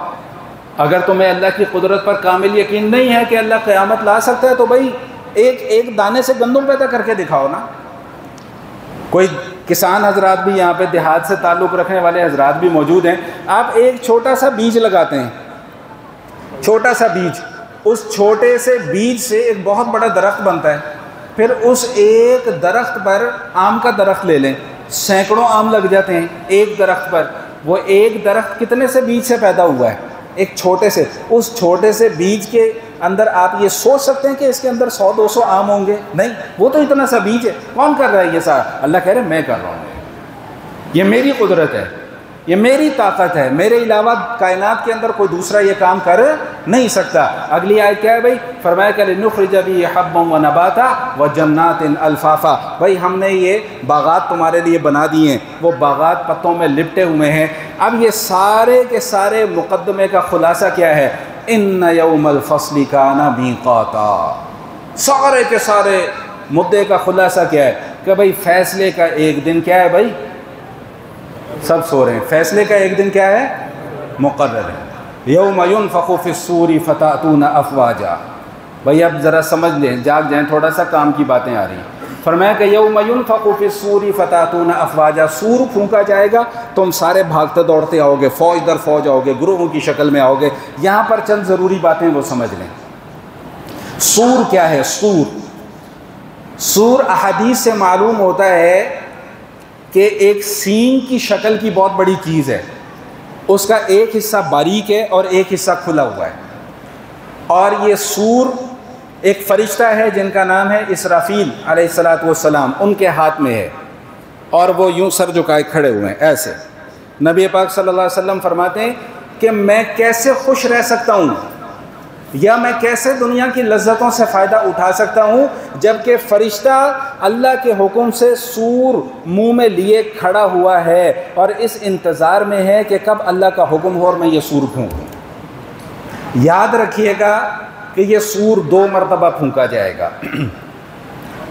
اگر تمہیں اللہ کی قدرت پر کامل یقین نہیں ہے کہ اللہ قیامت لا سکتا ہے تو بھائی ایک دانے سے گندم پیدا کر کے دکھاؤ نا۔ کوئی کسان حضرات بھی یہاں پہ دیہات سے تعلق رکھنے والے حضرات بھی موجود ہیں، آپ ایک چھوٹا سا بیج لگاتے ہیں، چھوٹا سا بیج، اس چھوٹے سے بیج سے ایک بہت بڑا درخت بنتا ہے، پھر اس ایک درخت پر آم کا درخت لے لیں، سینکڑوں آم لگ جاتے ہیں ایک درخت پر۔ وہ ایک درخت کتنے سے بیج سے پیدا ہوا ہے؟ ایک چھوٹے سے۔ اس چھوٹے سے بیج کے اندر آپ یہ سوچ سکتے ہیں کہ اس کے اندر 100-200 آم ہوں گے؟ نہیں، وہ تو اتنا سا بیج ہے۔ کون کر رہا ہے یہ سارا؟ اللہ کہہ رہے ہیں میں کر رہا ہوں، یہ میری قدرت ہے، یہ میری طاقت ہے، میرے علاوہ کائنات کے اندر کوئی دوسرا یہ کام کر نہیں سکتا۔ اگلی آیت کیا ہے بھائی؟ فرمایا کہ لِنُخْرِجَ بِهِ حَبًّا وَنَبَاتًا وَجَنَّاتٍ أَلْفَافًا، بھائی ہم نے یہ باغات تمہارے لیے بنا دیے ہیں، وہ باغات پتوں میں لپٹے ہوئے ہیں۔ اب یہ سارے کے سارے مقدمے کا خلاصہ کیا ہے؟ إِنَّ يَوْمَ الْفَصْلِ كَانَ مِيقَاتًا، سارے کے سارے مدعے کا خلاصہ کیا ہے کہ بھئی فیصلے کا ایک دن کیا ہے بھائی؟ سب سو رہے ہیں، فیصلے کا ایک دن کیا ہے؟ مقرر ہے۔ یوم ينفخ فی الصور فتأتون افواجا، بھئی اب ذرا سمجھ لیں، جاگ جائیں، تھوڑا سا کام کی باتیں آ رہی ہیں۔ فرمایا کہ یوم ینفخ فی الصور فتاتون افواجا، سور پھونکا جائے گا، تم سارے بھاگتے دوڑتے آؤ گے، فوج در فوج آؤ گے، گروہوں کی شکل میں آؤ گے۔ یہاں پر چند ضروری باتیں وہ سمجھ لیں۔ سور کیا ہے؟ سور احادیث سے معلوم ہوتا ہے کہ ایک سینگ کی شکل کی بہت بڑی چیز ہے، اس کا ایک حصہ باریک ہے اور ایک حصہ کھلا ہوا ہے، اور یہ سور ایک فرشتہ ہے جن کا نام ہے اسرافیل علیہ الصلوۃ والسلام، ان کے ہاتھ میں ہے، اور وہ یوں سر جھکائے کھڑے ہوئے ہیں ایسے۔ نبی پاک صلی اللہ علیہ وسلم فرماتے ہیں کہ میں کیسے خوش رہ سکتا ہوں یا میں کیسے دنیا کی لذتوں سے فائدہ اٹھا سکتا ہوں جبکہ فرشتہ اللہ کے حکم سے سور منہ میں لیے کھڑا ہوا ہے اور اس انتظار میں ہے کہ کب اللہ کا حکم ہو اور میں یہ سور پھونکوں۔ یاد رکھیے گا کہ یہ سور 2 مرتبہ پھونکا جائے گا۔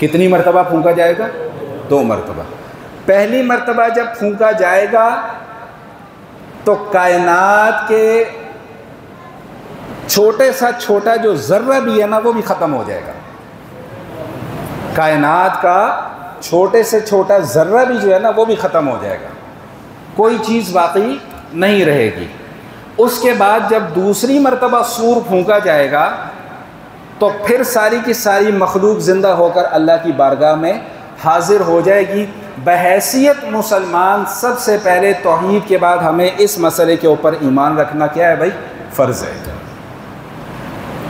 کتنی مرتبہ پھونکا جائے گا؟ 2 مرتبہ۔ پہلی مرتبہ جب پھونکا جائے گا تو کائنات کے چھوٹے سا چھوٹا جو ذرہ بھی ہے نا وہ بھی ختم ہو جائے گا۔ کائنات کا چھوٹے سے چھوٹا ذرہ بھی جو ہے نا وہ بھی ختم ہو جائے گا، کوئی چیز باقی نہیں رہے گی۔ اس کے بعد جب دوسری مرتبہ سور پھونکا جائے گا تو پھر ساری کی ساری مخلوق زندہ ہو کر اللہ کی بارگاہ میں حاضر ہو جائے گی۔ بحیثیت مسلمان سب سے پہلے توحید کے بعد ہمیں اس مسئلے کے اوپر ایمان رکھنا کیا ہے بھائی؟ فرض ہے۔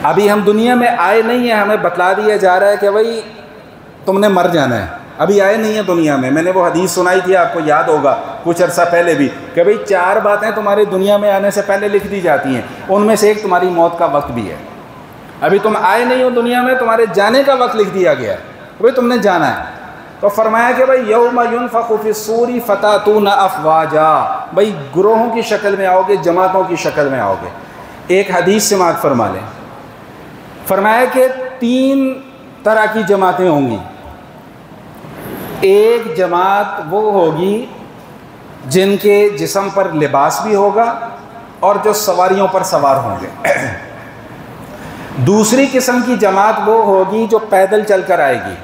ابھی ہم دنیا میں آئے نہیں ہیں، ہمیں بتلا دیا جا رہا ہے کہ بھائی تم نے مر جانا ہے، ابھی آئے نہیں ہیں دنیا میں۔ میں نے وہ حدیث سنائی تھی، آپ کو یاد ہوگا کچھ عرصہ پہلے بھی، کہ بھئی 4 باتیں تمہاری دنیا میں آنے سے پہلے لکھ دی جاتی ہیں، ان میں سے ایک تمہاری موت کا وقت بھی ہے۔ ابھی تم آئے نہیں ہو دنیا میں، تمہارے جانے کا وقت لکھ دیا گیا ہے، بھئی تم نے جانا ہے۔ تو فرمایا کہ بھئی یوم ینفخ فی الصور فتاتون افواجا، بھئی گروہوں کی شکل میں آؤ گے، جماعتوں کی شکل میں آؤ گے۔ ایک حدیث سماعت فرما لیں، فرمایا کہ 3 طرح کی جماعتیں ہوں گی۔ ایک جماعت وہ ہوگی جن کے جسم پر لباس بھی ہوگا اور جو سواریوں پر سوار ہوں گے۔ دوسری قسم کی جماعت وہ ہوگی جو پیدل چل کر آئے گی،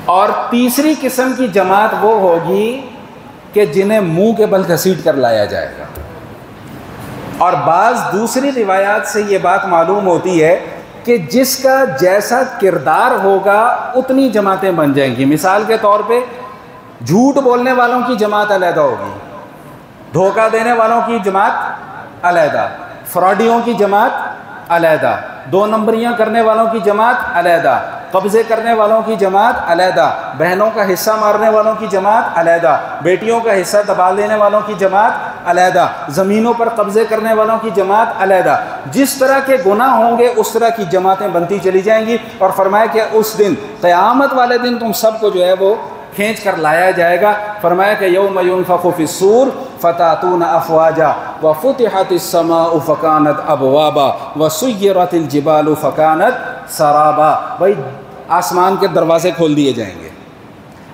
اور تیسری قسم کی جماعت وہ ہوگی کہ جنہیں منہ کے بل گھسیٹ کر لایا جائے گا۔ اور بعض دوسری روایات سے یہ بات معلوم ہوتی ہے کہ جس کا جیسا کردار ہوگا اتنی جماعتیں بن جائیں گی۔ مثال کے طور پہ جھوٹ بولنے والوں کی جماعت علیحدہ ہوگی، دھوکہ دینے والوں کی جماعت علیحدہ، فراڈیوں کی جماعت علیحدہ، 2 نمبریاں کرنے والوں کی جماعت علیحدہ، قبضے کرنے والوں کی جماعت علیحدہ، بہنوں کا حصہ مارنے والوں کی جماعت علیحدہ، بیٹیوں کا حصہ دبا لینے والوں کی جماعت علیحدہ، زمینوں پر قبضے کرنے والوں کی جماعت علیحدہ۔ جس طرح کے گناہ ہوں گے اس طرح کی جماعتیں بنتی چلی جائیں گی، اور فرمایا کہ اس دن قیامت والے دن تم سب کو جو ہے وہ کھینچ کر لایا جائے گا۔ فرمایا کہ یوم ینفخ فی الصور فتاتون افواجا وفتحت السماء فکانت ابوابا وسیرت الجبال فکانت سرابا، بھائی آسمان کے دروازے کھول دیے جائیں گے،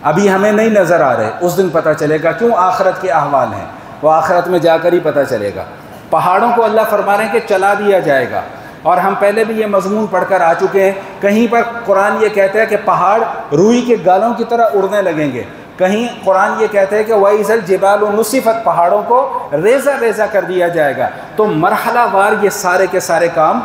ابھی ہمیں نہیں نظر آ رہے، اس دن پتہ چلے گا۔ کیوں؟ آخرت کے احوال ہیں، وہ آخرت میں جا کر ہی پتہ چلے گا۔ پہاڑوں کو اللہ فرما رہے ہیں کہ چلا دیا جائے گا، اور ہم پہلے بھی یہ مضمون پڑھ کر آ چکے ہیں۔ کہیں پر قرآن یہ کہتا ہے کہ پہاڑ روئی کے گالوں کی طرح اڑنے لگیں گے، کہیں قرآن یہ کہتا ہے کہ وَإِذَا الْجِبَالُ نُصِفَتْ، پہاڑوں کو ریزہ ریزہ کر دیا جائے گا۔ تو مرحلہ وار یہ سارے کے سارے کام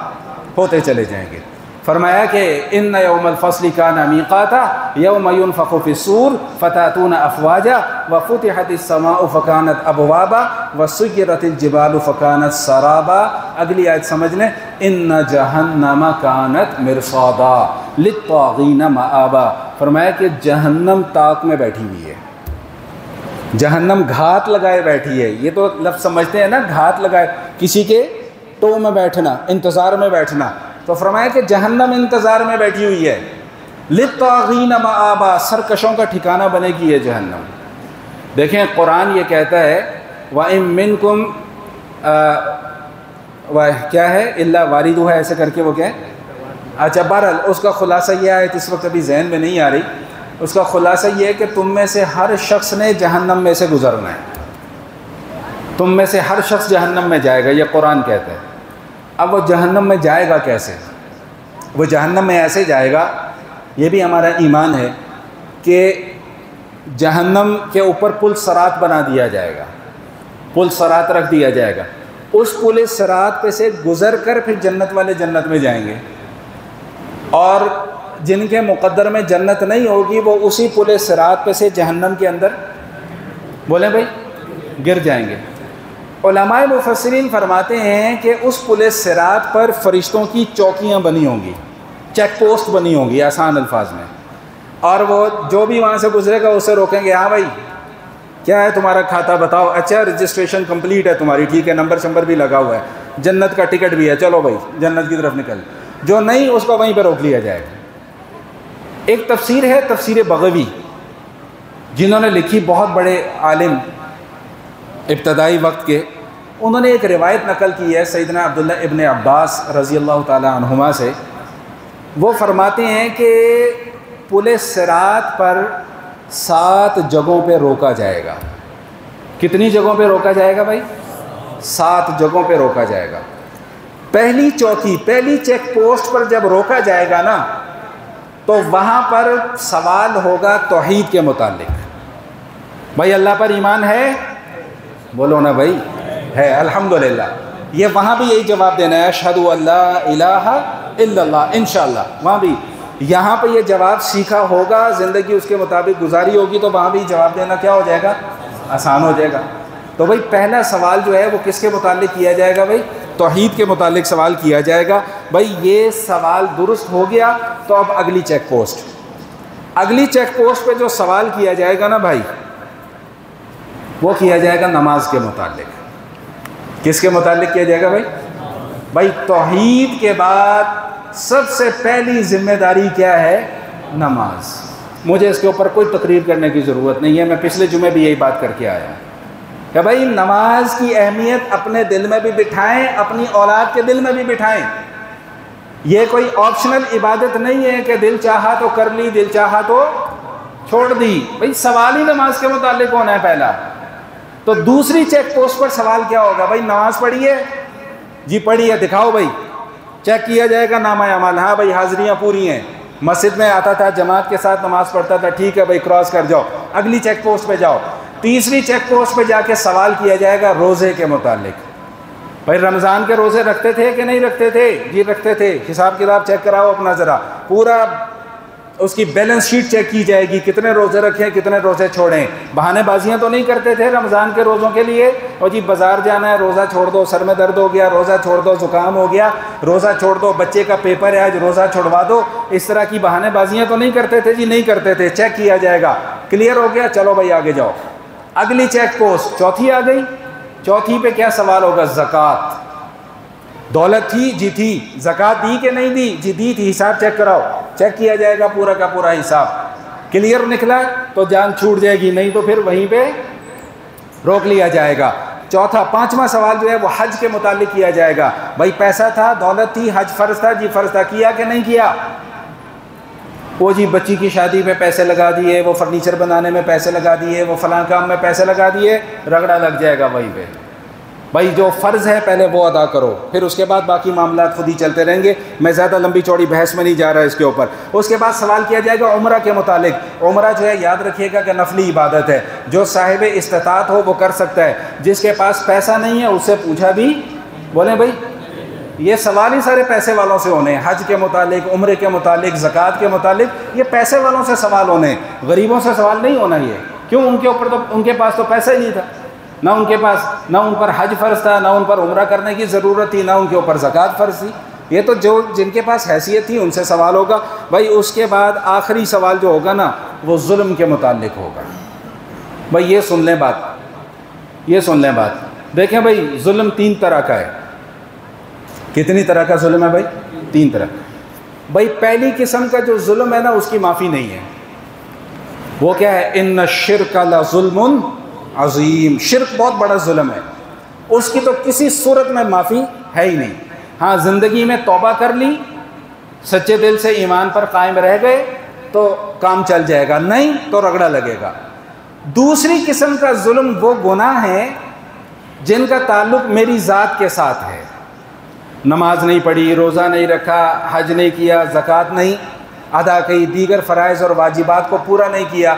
ہوتے چلے جائیں گے۔ فرمایا کہ ان یوم الفصل کان میقاتا یوم ینفخ فی الصور فتاتون افواجا وفتحت السماء فکانت ابوابا وسیرت الجبال فکانت سرابا۔ اگلی آیت سمجھ لیں، ان جہنم کانت مرصادا للطاغین مآبا۔ فرمایا کہ جہنم طاق میں بیٹھی ہوئی ہے، جہنم گھات لگائے بیٹھی ہے۔ یہ تو لفظ سمجھتے ہیں نا، گھات لگائے، کسی کے ٹو میں بیٹھنا، انتظار میں بیٹھنا۔ تو فرمایا کہ جہنم انتظار میں بیٹھی ہوئی ہے، للطاغین مآبا، سرکشوں کا ٹھکانہ بنے گی یہ جہنم۔ دیکھیں قرآن یہ کہتا ہے وَإِن مِّنكُمْ کیا ہے الا واردھا، ایسے کر کے وہ کیا ہے، اچھا بہرحال اس کا خلاصہ یہ ہے، اس وقت ابھی ذہن میں نہیں آ رہی۔ اس کا خلاصہ یہ ہے کہ تم میں سے ہر شخص نے جہنم میں سے گزرنا ہے، تم میں سے ہر شخص جہنم میں جائے گا، یہ قرآن کہتا ہے۔ اب وہ جہنم میں جائے گا کیسے؟ وہ جہنم میں ایسے جائے گا یہ بھی ہمارا ایمان ہے کہ جہنم کے اوپر پل صراط بنا دیا جائے گا، پل صراط رکھ دیا جائے گا، اس پل صراط پہ سے گزر کر پھر جنت والے جنت میں جائیں گے، اور جن کے مقدر میں جنت نہیں ہوگی وہ اسی پل صراط پہ سے جہنم کے اندر بولیں بھائی گر جائیں گے۔ علماء مفسرین فرماتے ہیں کہ اس پل صراط پر فرشتوں کی چوکیاں بنی ہوں گی، چیک پوسٹ بنی ہوں گی آسان الفاظ میں، اور وہ جو بھی وہاں سے گزرے گا اسے روکیں گے، ہاں بھائی کیا ہے تمہارا کھاتا بتاؤ، اچھا رجسٹریشن کمپلیٹ ہے تمہاری، ٹھیک ہے، نمبر شمبر بھی لگا ہوا ہے، جنت کا ٹکٹ بھی ہے، چلو بھائی جنت کی طرف نکل، جو نہیں اس کو وہیں پہ روک لیا جائے گا۔ ایک تفسیر ہے تفسیر بغوی، جنہوں نے لکھی، بہت بڑے عالم ابتدائی وقت کے، انہوں نے ایک روایت نقل کی ہے سیدنا عبداللہ ابن عباس رضی اللہ تعالی عنہما سے۔ وہ فرماتے ہیں کہ پل صراط پر 7 جگہوں پہ روکا جائے گا۔ کتنی جگہوں پہ روکا جائے گا بھائی؟ 7 جگہوں پہ روکا جائے گا۔ پہلی چوکی، پہلی چیک پوسٹ پر جب روکا جائے گا نا، تو وہاں پر سوال ہوگا توحید کے متعلق، بھائی اللہ پر ایمان ہے؟ بولو نا بھائی ہے، الحمدللہ۔ یہ وہاں بھی یہی جواب دینا ہے، اشہد ان لا الہ الا اللہ، انشاءاللہ وہاں بھی، یہاں پہ یہ جواب سیکھا ہوگا، زندگی اس کے مطابق گزاری ہوگی تو وہاں بھی جواب دینا کیا ہو جائے گا؟ آسان ہو جائے گا۔ تو بھائی پہلا سوال جو ہے وہ کس کے متعلق کیا جائے گا بھائی؟ توحید کے متعلق سوال کیا جائے گا۔ بھائی یہ سوال درست ہو گیا تو اب اگلی چیک پوسٹ، اگلی چیک پوسٹ پہ جو سوال کیا جائے گا نا بھائی، وہ کیا جائے گا نماز کے متعلق۔ کس کے متعلق کیا جائے گا بھائی؟ بھائی توحید کے بعد سب سے پہلی ذمہ داری کیا ہے؟ نماز۔ مجھے اس کے اوپر کوئی تقریر کرنے کی ضرورت نہیں ہے، میں پچھلے جمعے بھی یہی بات کر کے آیا ہوں کہ بھائی نماز کی اہمیت اپنے دل میں بھی بٹھائیں، اپنی اولاد کے دل میں بھی بٹھائیں۔ یہ کوئی آپشنل عبادت نہیں ہے کہ دل چاہا تو کر لی، دل چاہا تو چھوڑ دی۔ بھائی سوال ہی نماز کے متعلق ہونا ہے پہلا۔ تو دوسری چیک پوسٹ پر سوال کیا ہوگا؟ بھائی نماز پڑھی ہے؟ جی پڑھی ہے، دکھاؤ بھائی۔ چیک کیا جائے گا نامہ اعمال، ہاں بھائی حاضریاں پوری ہیں، مسجد میں آتا تھا، جماعت کے ساتھ نماز پڑھتا تھا، ٹھیک ہے بھائی کراس کر جاؤ، اگلی چیک پوسٹ پہ جاؤ۔ تیسری چیک پوسٹ پہ جا کے سوال کیا جائے گا روزے کے متعلق، بھائی رمضان کے روزے رکھتے تھے کہ نہیں رکھتے تھے؟ جی رکھتے تھے، حساب کتاب چیک کراؤ اپنا ذرا، پورا اس کی بیلنس شیٹ چیک کی جائے گی، کتنے روزے رکھیں کتنے روزے چھوڑیں۔ بہانے بازیاں تو نہیں کرتے تھے رمضان کے روزوں کے لیے، اور جی بازار جانا ہے روزہ چھوڑ دو، سر میں درد ہو گیا روزہ چھوڑ دو، زکام ہو گیا روزہ چھوڑ دو، بچے کا پیپر ہے آج روزہ چھوڑوا دو، اس طرح کی بہانے بازیاں تو نہیں کرتے تھے؟ جی نہیں کرتے تھے۔ چیک کیا جائے گا، کلیئر ہو گیا، چلو بھائی آگے جاؤ۔ اگلی چیک پوسٹ چوتھی آ گئی۔ چوتھی پہ کیا سوال ہوگا؟ زکوٰۃ۔ دولت تھی؟ جی تھی۔ زکوٰۃ دی کہ نہیں دی؟ جی دی تھی، حساب چیک کراؤ۔ چیک کیا جائے گا پورا کا پورا حساب، کلیئر نکلا تو جان چھوٹ جائے گی، نہیں تو پھر وہیں پہ روک لیا جائے گا۔ پانچواں سوال جو ہے وہ حج کے متعلق کیا جائے گا۔ بھائی پیسہ تھا، دولت تھی، حج فرض تھا؟ جی فرض تھا، کیا کہ نہیں کیا؟ وہ جی بچی کی شادی میں پیسے لگا دیے، وہ فرنیچر بنانے میں پیسے لگا دیے، وہ فلاں کام میں پیسے لگا دیے، رگڑا لگ جائے گا وہیں پہ۔ بھائی جو فرض ہے پہلے وہ ادا کرو، پھر اس کے بعد باقی معاملات خود ہی چلتے رہیں گے، میں زیادہ لمبی چوڑی بحث میں نہیں جا رہا اس کے اوپر۔ اس کے بعد سوال کیا جائے گا عمرہ کے متعلق۔ عمرہ جو ہے یاد رکھیے گا کہ نفلی عبادت ہے، جو صاحب استطاعت ہو وہ کر سکتا ہے، جس کے پاس پیسہ نہیں ہے اس سے پوچھا بھی، بولیں بھائی یہ سوال ہی سارے پیسے والوں سے ہونے ہیں، حج کے متعلق، عمرے کے متعلق، زکوٰۃ کے متعلق، یہ پیسے والوں سے سوال ہونے ہیں، غریبوں سے سوال نہیں ہونا۔ یہ کیوں؟ ان کے اوپر تو ان کے پاس تو پیسہ ہی نہیں تھا، نہ ان کے پاس، نہ ان پر حج فرض تھا، نہ ان پر عمرہ کرنے کی ضرورت تھی، نہ ان کے اوپر زکوٰۃ فرض تھی۔ یہ تو جو جن کے پاس حیثیت تھی ان سے سوال ہوگا۔ بھائی اس کے بعد آخری سوال جو ہوگا نا وہ ظلم کے متعلق ہوگا۔ بھائی یہ سن لیں بات، یہ سن لیں بات، دیکھیں بھائی ظلم 3 طرح کا ہے۔ کتنی طرح کا ظلم ہے بھائی؟ 3 طرح۔ بھائی پہلی قسم کا جو ظلم ہے نا اس کی معافی نہیں ہے۔ وہ کیا ہے؟ ان الشرک لظلم عظیم، شرک بہت بڑا ظلم ہے، اس کی تو کسی صورت میں معافی ہے ہی نہیں۔ ہاں زندگی میں توبہ کر لی، سچے دل سے ایمان پر قائم رہ گئے تو کام چل جائے گا، نہیں تو رگڑا لگے گا۔ دوسری قسم کا ظلم وہ گناہ ہیں جن کا تعلق میری ذات کے ساتھ ہے، نماز نہیں پڑھی، روزہ نہیں رکھا، حج نہیں کیا، زکوٰۃ نہیں، ادا کی، دیگر فرائض اور واجبات کو پورا نہیں کیا.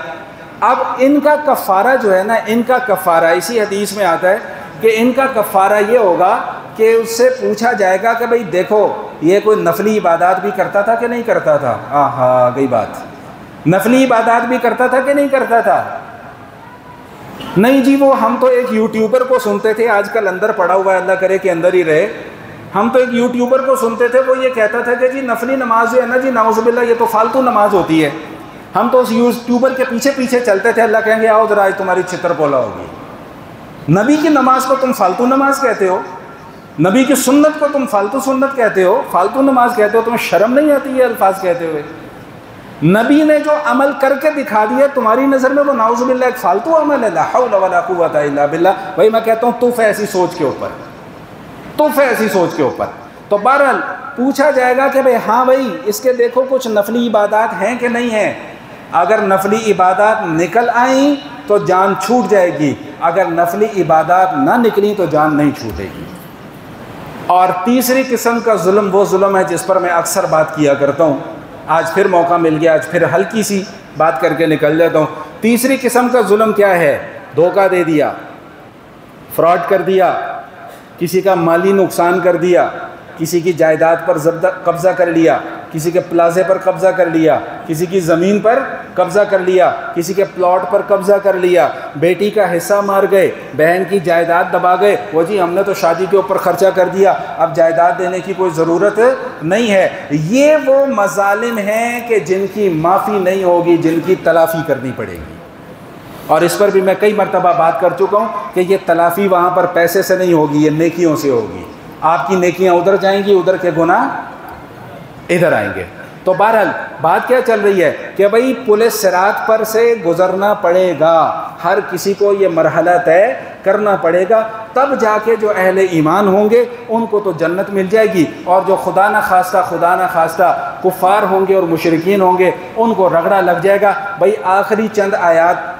اب ان کا کفارہ جو ہے نا، ان کا کفارہ اسی حدیث میں آتا ہے کہ ان کا کفارہ یہ ہوگا کہ اس سے پوچھا جائے گا کہ بھئی دیکھو یہ کوئی نفلی عبادات بھی کرتا تھا کہ نہیں کرتا تھا. ہاں گئی بات، نفلی عبادات بھی کرتا تھا کہ نہیں کرتا تھا؟ نہیں جی وہ ہم تو ایک یوٹیوبر کو سنتے تھے، آج کل اندر پڑا ہوا ہے، اللہ کرے کہ اندر ہی رہے. ہم تو ایک یوٹیوبر کو سنتے تھے، وہ یہ کہتا تھا کہ جی نفلی نماز جو ہے نا جی نعوذ باللہ یہ تو فالتو نماز ہوتی ہے. ہم تو اس یوٹیوبر کے پیچھے پیچھے چلتے تھے، اللہ کہیں گے آؤ ذرا آج تمہاری چھتر پولا ہوگی. نبی کی نماز کو تم فالتو نماز کہتے ہو، نبی کی سنت کو تم فالتو سنت کہتے ہو، فالتو نماز کہتے ہو. تمہیں شرم نہیں آتی یہ الفاظ کہتے ہوئے؟ نبی نے جو عمل کر کے دکھا دیا تمہاری نظر میں وہ نعوذ باللہ ایک فالتو عمل ہے. لا حول ولا قوت الا باللہ. بھائی میں کہتا ہوں تف ایسی سوچ کے اوپر، تف ایسی سوچ کے اوپر. تو بہرحال پوچھا جائے گا کہ بھئی ہاں بھائی اس کے دیکھو کچھ نفلی عبادات ہیں کہ نہیں ہیں. اگر نفلی عبادات نکل آئیں تو جان چھوٹ جائے گی، اگر نفلی عبادات نہ نکلیں تو جان نہیں چھوٹے گی. اور تیسری قسم کا ظلم وہ ظلم ہے جس پر میں اکثر بات کیا کرتا ہوں، آج پھر موقع مل گیا، آج پھر ہلکی سی بات کر کے نکل جاتا ہوں. تیسری قسم کا ظلم کیا ہے؟ دھوکہ دے دیا، فراڈ کر دیا، کسی کا مالی نقصان کر دیا، کسی کی جائیداد پر قبضہ کر لیا، کسی کے پلازے پر قبضہ کر لیا، کسی کی زمین پر قبضہ کر لیا، کسی کے پلاٹ پر قبضہ کر لیا، بیٹی کا حصہ مار گئے، بہن کی جائیداد دبا گئے. وہ جی ہم نے تو شادی کے اوپر خرچہ کر دیا، اب جائیداد دینے کی کوئی ضرورت نہیں ہے. یہ وہ مظالم ہیں کہ جن کی معافی نہیں ہوگی، جن کی تلافی کرنی پڑے گی. اور اس پر بھی میں کئی مرتبہ بات کر چکا ہوں کہ یہ تلافی وہاں پر پیسے سے نہیں ہوگی، یہ نیکیوں سے ہوگی. آپ کی نیکیاں ادھر جائیں گی، ادھر کے گناہ ادھر آئیں گے. تو بہرحال بات کیا چل رہی ہے کہ بھئی پولیس صراط پر سے گزرنا پڑے گا، ہر کسی کو یہ مرحلہ طے کرنا پڑے گا. تب جا کے جو اہل ایمان ہوں گے ان کو تو جنت مل جائے گی، اور جو خدا نہ خواستہ کفار ہوں گے اور مشرکین ہوں گے ان کو رگڑا لگ جائے گا. بھئی آخری چند آیات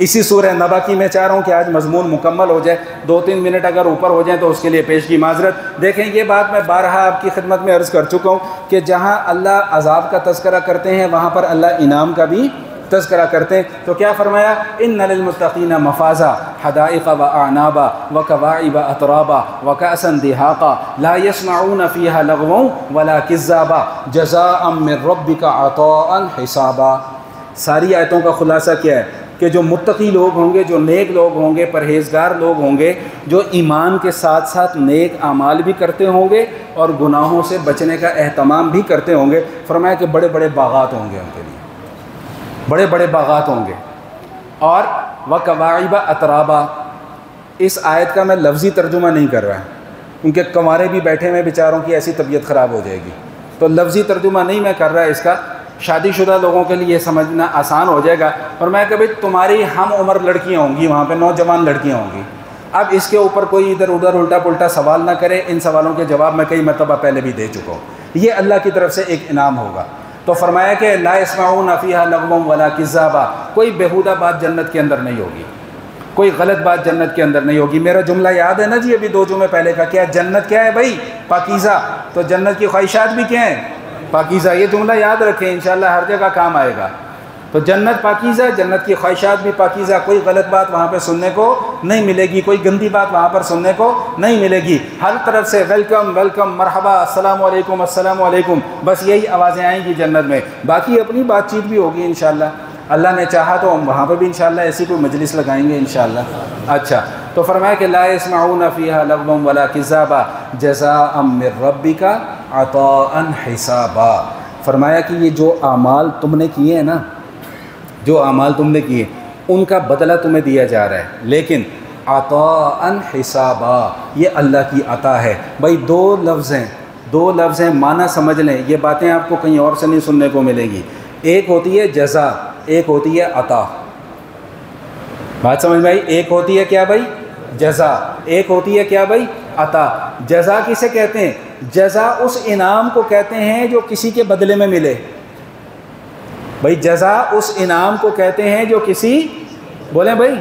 اسی سورہ نبا کی میں چاہ رہا ہوں کہ آج مضمون مکمل ہو جائے، 2-3 منٹ اگر اوپر ہو جائیں تو اس کے لیے پیش کی معذرت. دیکھیں یہ بات میں بارہا آپ کی خدمت میں عرض کر چکا ہوں کہ جہاں اللہ عذاب کا تذکرہ کرتے ہیں وہاں پر اللہ انعام کا بھی تذکرہ کرتے ہیں. تو کیا فرمایا؟ ان للمتقین مفازا حدائق واعنابا وکواعب اترابا وکأسا دہاقا لا يسمعون فیہا لغوا ولا کذابا جزاء من ربک عطاء حسابا. ساری آیتوں کا خلاصہ کیا ہے کہ جو متقی لوگ ہوں گے، جو نیک لوگ ہوں گے، پرہیزگار لوگ ہوں گے، جو ایمان کے ساتھ ساتھ نیک اعمال بھی کرتے ہوں گے اور گناہوں سے بچنے کا اہتمام بھی کرتے ہوں گے، فرمایا کہ بڑے بڑے باغات ہوں گے ان کے لیے، بڑے بڑے باغات ہوں گے. اور وکواعب اترابا، اس آیت کا میں لفظی ترجمہ نہیں کر رہا کیونکہ کنوارے بھی بیٹھے ہوئے بیچاروں کی ایسی طبیعت خراب ہو جائے گی، تو لفظی ترجمہ نہیں میں کر رہا اس کا. شادی شدہ لوگوں کے لیے سمجھنا آسان ہو جائے گا. اور میں کہ بھئی تمہاری ہم عمر لڑکیاں ہوں گی، وہاں پہ نوجوان لڑکیاں ہوں گی. اب اس کے اوپر کوئی ادھر ادھر الٹا پلٹا سوال نہ کرے، ان سوالوں کے جواب میں کئی مرتبہ پہلے بھی دے چکا ہوں. یہ اللہ کی طرف سے ایک انعام ہوگا. تو فرمایا کہ لا يسمعون فیہا لغوا ولا کذابا، کوئی بیہودہ بات جنت کے اندر نہیں ہوگی، کوئی غلط بات جنت کے اندر نہیں ہوگی. میرا جملہ یاد ہے نا جی ابھی 2 جمعے پہلے کا، کیا جنت کیا ہے بھائی؟ پاکیزہ. تو جنت کی خواہشات بھی کیا ہیں؟ پاکیزہ. یہ جملہ یاد رکھیں انشاءاللہ ہر جگہ کام آئے گا. تو جنت پاکیزہ، جنت کی خواہشات بھی پاکیزہ، کوئی غلط بات وہاں پہ سننے کو نہیں ملے گی، کوئی گندی بات وہاں پر سننے کو نہیں ملے گی. ہر طرف سے ویلکم ویلکم، مرحبا، السلام علیکم السلام علیکم، بس یہی آوازیں آئیں گی جنت میں. باقی اپنی بات چیت بھی ہوگی انشاءاللہ، اللہ نے چاہا تو ہم وہاں پہ بھی انشاءاللہ ایسی کوئی مجلس لگائیں گے انشاءاللہ. اچھا، تو فرمایا کہ لا يسمعون فیہا لغوا ولا کذابا جزاء من ربک عطاء حسابا. فرمایا کہ یہ جو اعمال تم نے کیے ہیں نا، جو اعمال تم نے کیے ان کا بدلہ تمہیں دیا جا رہا ہے، لیکن عطاء حسابا، یہ اللہ کی عطا ہے. بھائی 2 لفظ ہیں، معنی سمجھ لیں. یہ باتیں آپ کو کہیں اور سے نہیں سننے کو ملے گی. ایک ہوتی ہے جزا، ایک ہوتی ہے عطا. بات سمجھ میں آئی؟ ایک ہوتی ہے کیا بھائی؟ جزا. ایک ہوتی ہے کیا بھائی؟ عطا. جزا کسے کہتے ہیں؟ جزا اس انعام کو کہتے ہیں جو کسی کے بدلے میں ملے. بھائی جزا اس انعام کو کہتے ہیں جو کسی، بولیں بھائی،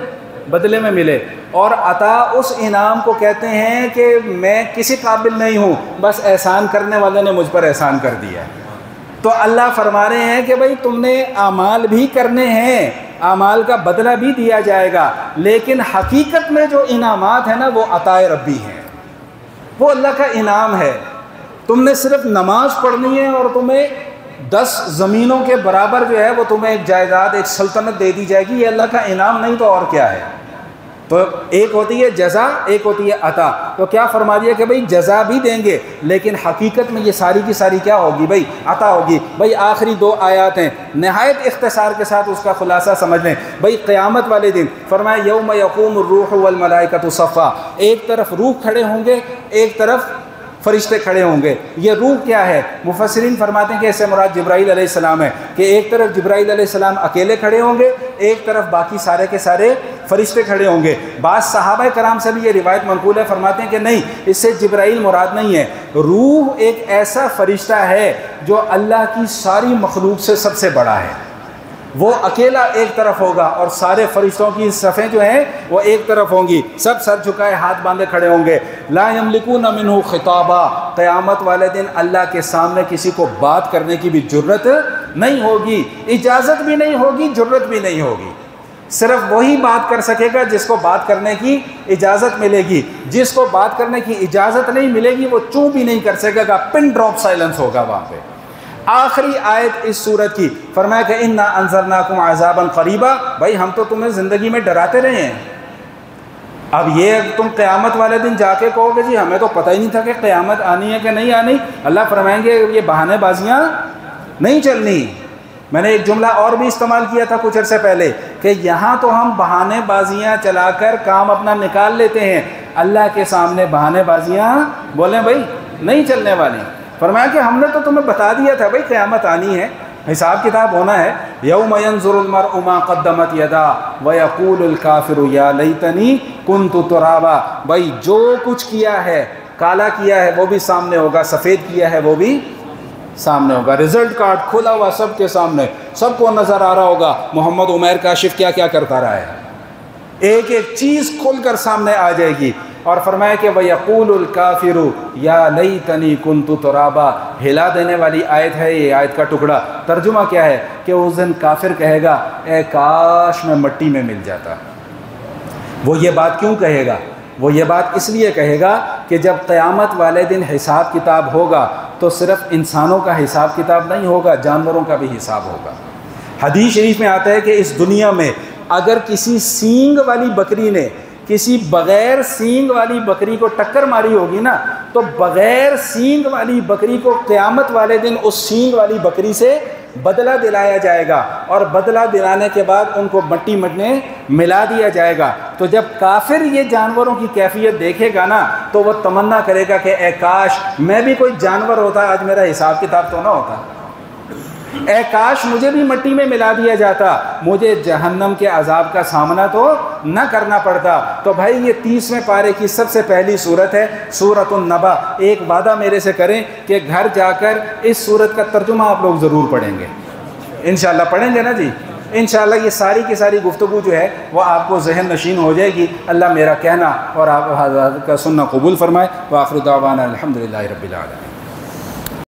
بدلے میں ملے. اور عطا اس انعام کو کہتے ہیں کہ میں کسی قابل نہیں ہوں، بس احسان کرنے والے نے مجھ پر احسان کر دیا ہے. تو اللہ فرما رہے ہیں کہ بھائی تم نے اعمال بھی کرنے ہیں، اعمال کا بدلہ بھی دیا جائے گا، لیکن حقیقت میں جو انعامات ہیں نا وہ عطائے ربی ہیں، وہ اللہ کا انعام ہے۔ تم نے صرف نماز پڑھنی ہے اور تمہیں 10 زمینوں کے برابر جو ہے وہ تمہیں ایک جائیداد، ایک سلطنت دے دی جائے گی، یہ اللہ کا انعام نہیں تو اور کیا ہے؟ تو ایک ہوتی ہے جزا، ایک ہوتی ہے عطا۔ تو کیا فرما دیا کہ بھائی جزا بھی دیں گے، لیکن حقیقت میں یہ ساری کی ساری کیا ہوگی بھائی؟ عطا ہوگی۔ بھائی آخری 2 آیات ہیں، نہایت اختصار کے ساتھ اس کا خلاصہ سمجھ لیں۔ بھائی قیامت والے دن فرمایا یوم یقوم الروح والملائکۃ صفا، ایک طرف روح کھڑے ہوں گے، ایک طرف فرشتے کھڑے ہوں گے۔ یہ روح کیا ہے؟ مفسرین فرماتے ہیں کہ اس سے مراد جبرائیل علیہ السلام ہے، کہ ایک طرف جبرائیل علیہ السلام اکیلے کھڑے ہوں گے، ایک طرف باقی سارے کے سارے فرشتے کھڑے ہوں گے۔ بعض صحابہ کرام سے بھی یہ روایت منقول ہے، فرماتے ہیں کہ نہیں، اس سے جبرائیل مراد نہیں ہے، روح ایک ایسا فرشتہ ہے جو اللہ کی ساری مخلوق سے سب سے بڑا ہے، وہ اکیلا ایک طرف ہوگا اور سارے فرشتوں کی صفیں جو ہیں وہ ایک طرف ہوں گی، سب سر جھکائے ہاتھ باندھے کھڑے ہوں گے۔ لا یملکون منہ خطابا، قیامت والے دن اللہ کے سامنے کسی کو بات کرنے کی بھی جرت نہیں ہوگی، اجازت بھی نہیں ہوگی، جرت بھی نہیں ہوگی۔ صرف وہی بات کر سکے گا جس کو بات کرنے کی اجازت ملے گی، جس کو بات کرنے کی اجازت نہیں ملے گی وہ چوں بھی نہیں کر سکے گا، پن ڈراپ سائلنس ہوگا وہاں پہ۔ آخری آیت اس سورت کی فرمایا کہ انا انذرناکم عذابا قریبا، بھائی ہم تو تمہیں زندگی میں ڈراتے رہے ہیں، اب یہ تم قیامت والے دن جا کے کہو گے جی ہمیں تو پتہ ہی نہیں تھا کہ قیامت آنی ہے کہ نہیں آنی، اللہ فرمائیں گے یہ بہانے بازیاں نہیں چلنی۔ میں نے ایک جملہ اور بھی استعمال کیا تھا کچھ عرصے پہلے کہ یہاں تو ہم بہانے بازیاں چلا کر کام اپنا نکال لیتے ہیں، اللہ کے سامنے بہانے بازیاں بولیں بھائی نہیں چلنے والی۔ فرمایا کہ ہم نے تو تمہیں بتا دیا تھا بھائی قیامت آنی ہے، حساب کتاب ہونا ہے۔ یوم ینظر المرء ما قدمت یدا ویقول الکافر یا لیتنی کنت ترابا، بھائی جو کچھ کیا ہے، کالا کیا ہے وہ بھی سامنے ہوگا، سفید کیا ہے وہ بھی سامنے ہوگا، رزلٹ کارڈ کھلا ہوا سب کے سامنے، سب کو نظر آ رہا ہوگا محمد عمیر کاشف کیا کیا کرتا رہا ہے، ایک ایک چیز کھل کر سامنے آ جائے گی۔ اور فرمایا کہ وَيَقُولُ الْكَافِرُ يَا لَيْتَنِي كُنْتُ تُرَابًا، ہلا دینے والی آیت ہے یہ آیت کا ٹکڑا۔ ترجمہ کیا ہے کہ اس دن کافر کہے گا اے کاش میں مٹی میں مل جاتا۔ وہ یہ بات کیوں کہے گا؟ وہ یہ بات اس لیے کہے گا کہ جب قیامت والے دن حساب کتاب ہوگا تو صرف انسانوں کا حساب کتاب نہیں ہوگا، جانوروں کا بھی حساب ہوگا۔ حدیث شریف میں آتا ہے کہ اس دنیا میں اگر کسی سینگ والی بکری نے کسی بغیر سینگ والی بکری کو ٹکر ماری ہوگی نا، تو بغیر سینگ والی بکری کو قیامت والے دن اس سینگ والی بکری سے بدلہ دلایا جائے گا، اور بدلہ دلانے کے بعد ان کو مٹی میں ملا دیا جائے گا۔ تو جب کافر یہ جانوروں کی کیفیت دیکھے گا نا تو وہ تمنا کرے گا کہ اے کاش میں بھی کوئی جانور ہوتا، آج میرا حساب کتاب تو نہ ہوتا، اے کاش مجھے بھی مٹی میں ملا دیا جاتا، مجھے جہنم کے عذاب کا سامنا تو نہ کرنا پڑتا۔ تو بھائی یہ 30ویں پارے کی سب سے پہلی صورت ہے سورۃ النبا۔ ایک وعدہ میرے سے کریں کہ گھر جا کر اس صورت کا ترجمہ آپ لوگ ضرور پڑھیں گے، انشاءاللہ پڑھیں گے نا جی؟ انشاءاللہ یہ ساری کی ساری گفتگو جو ہے وہ آپ کو ذہن نشین ہو جائے گی۔ اللہ میرا کہنا اور آپ حضرات کا سننا قبول فرمائے۔ وآخر دعوانا الحمدللہ رب العالمین۔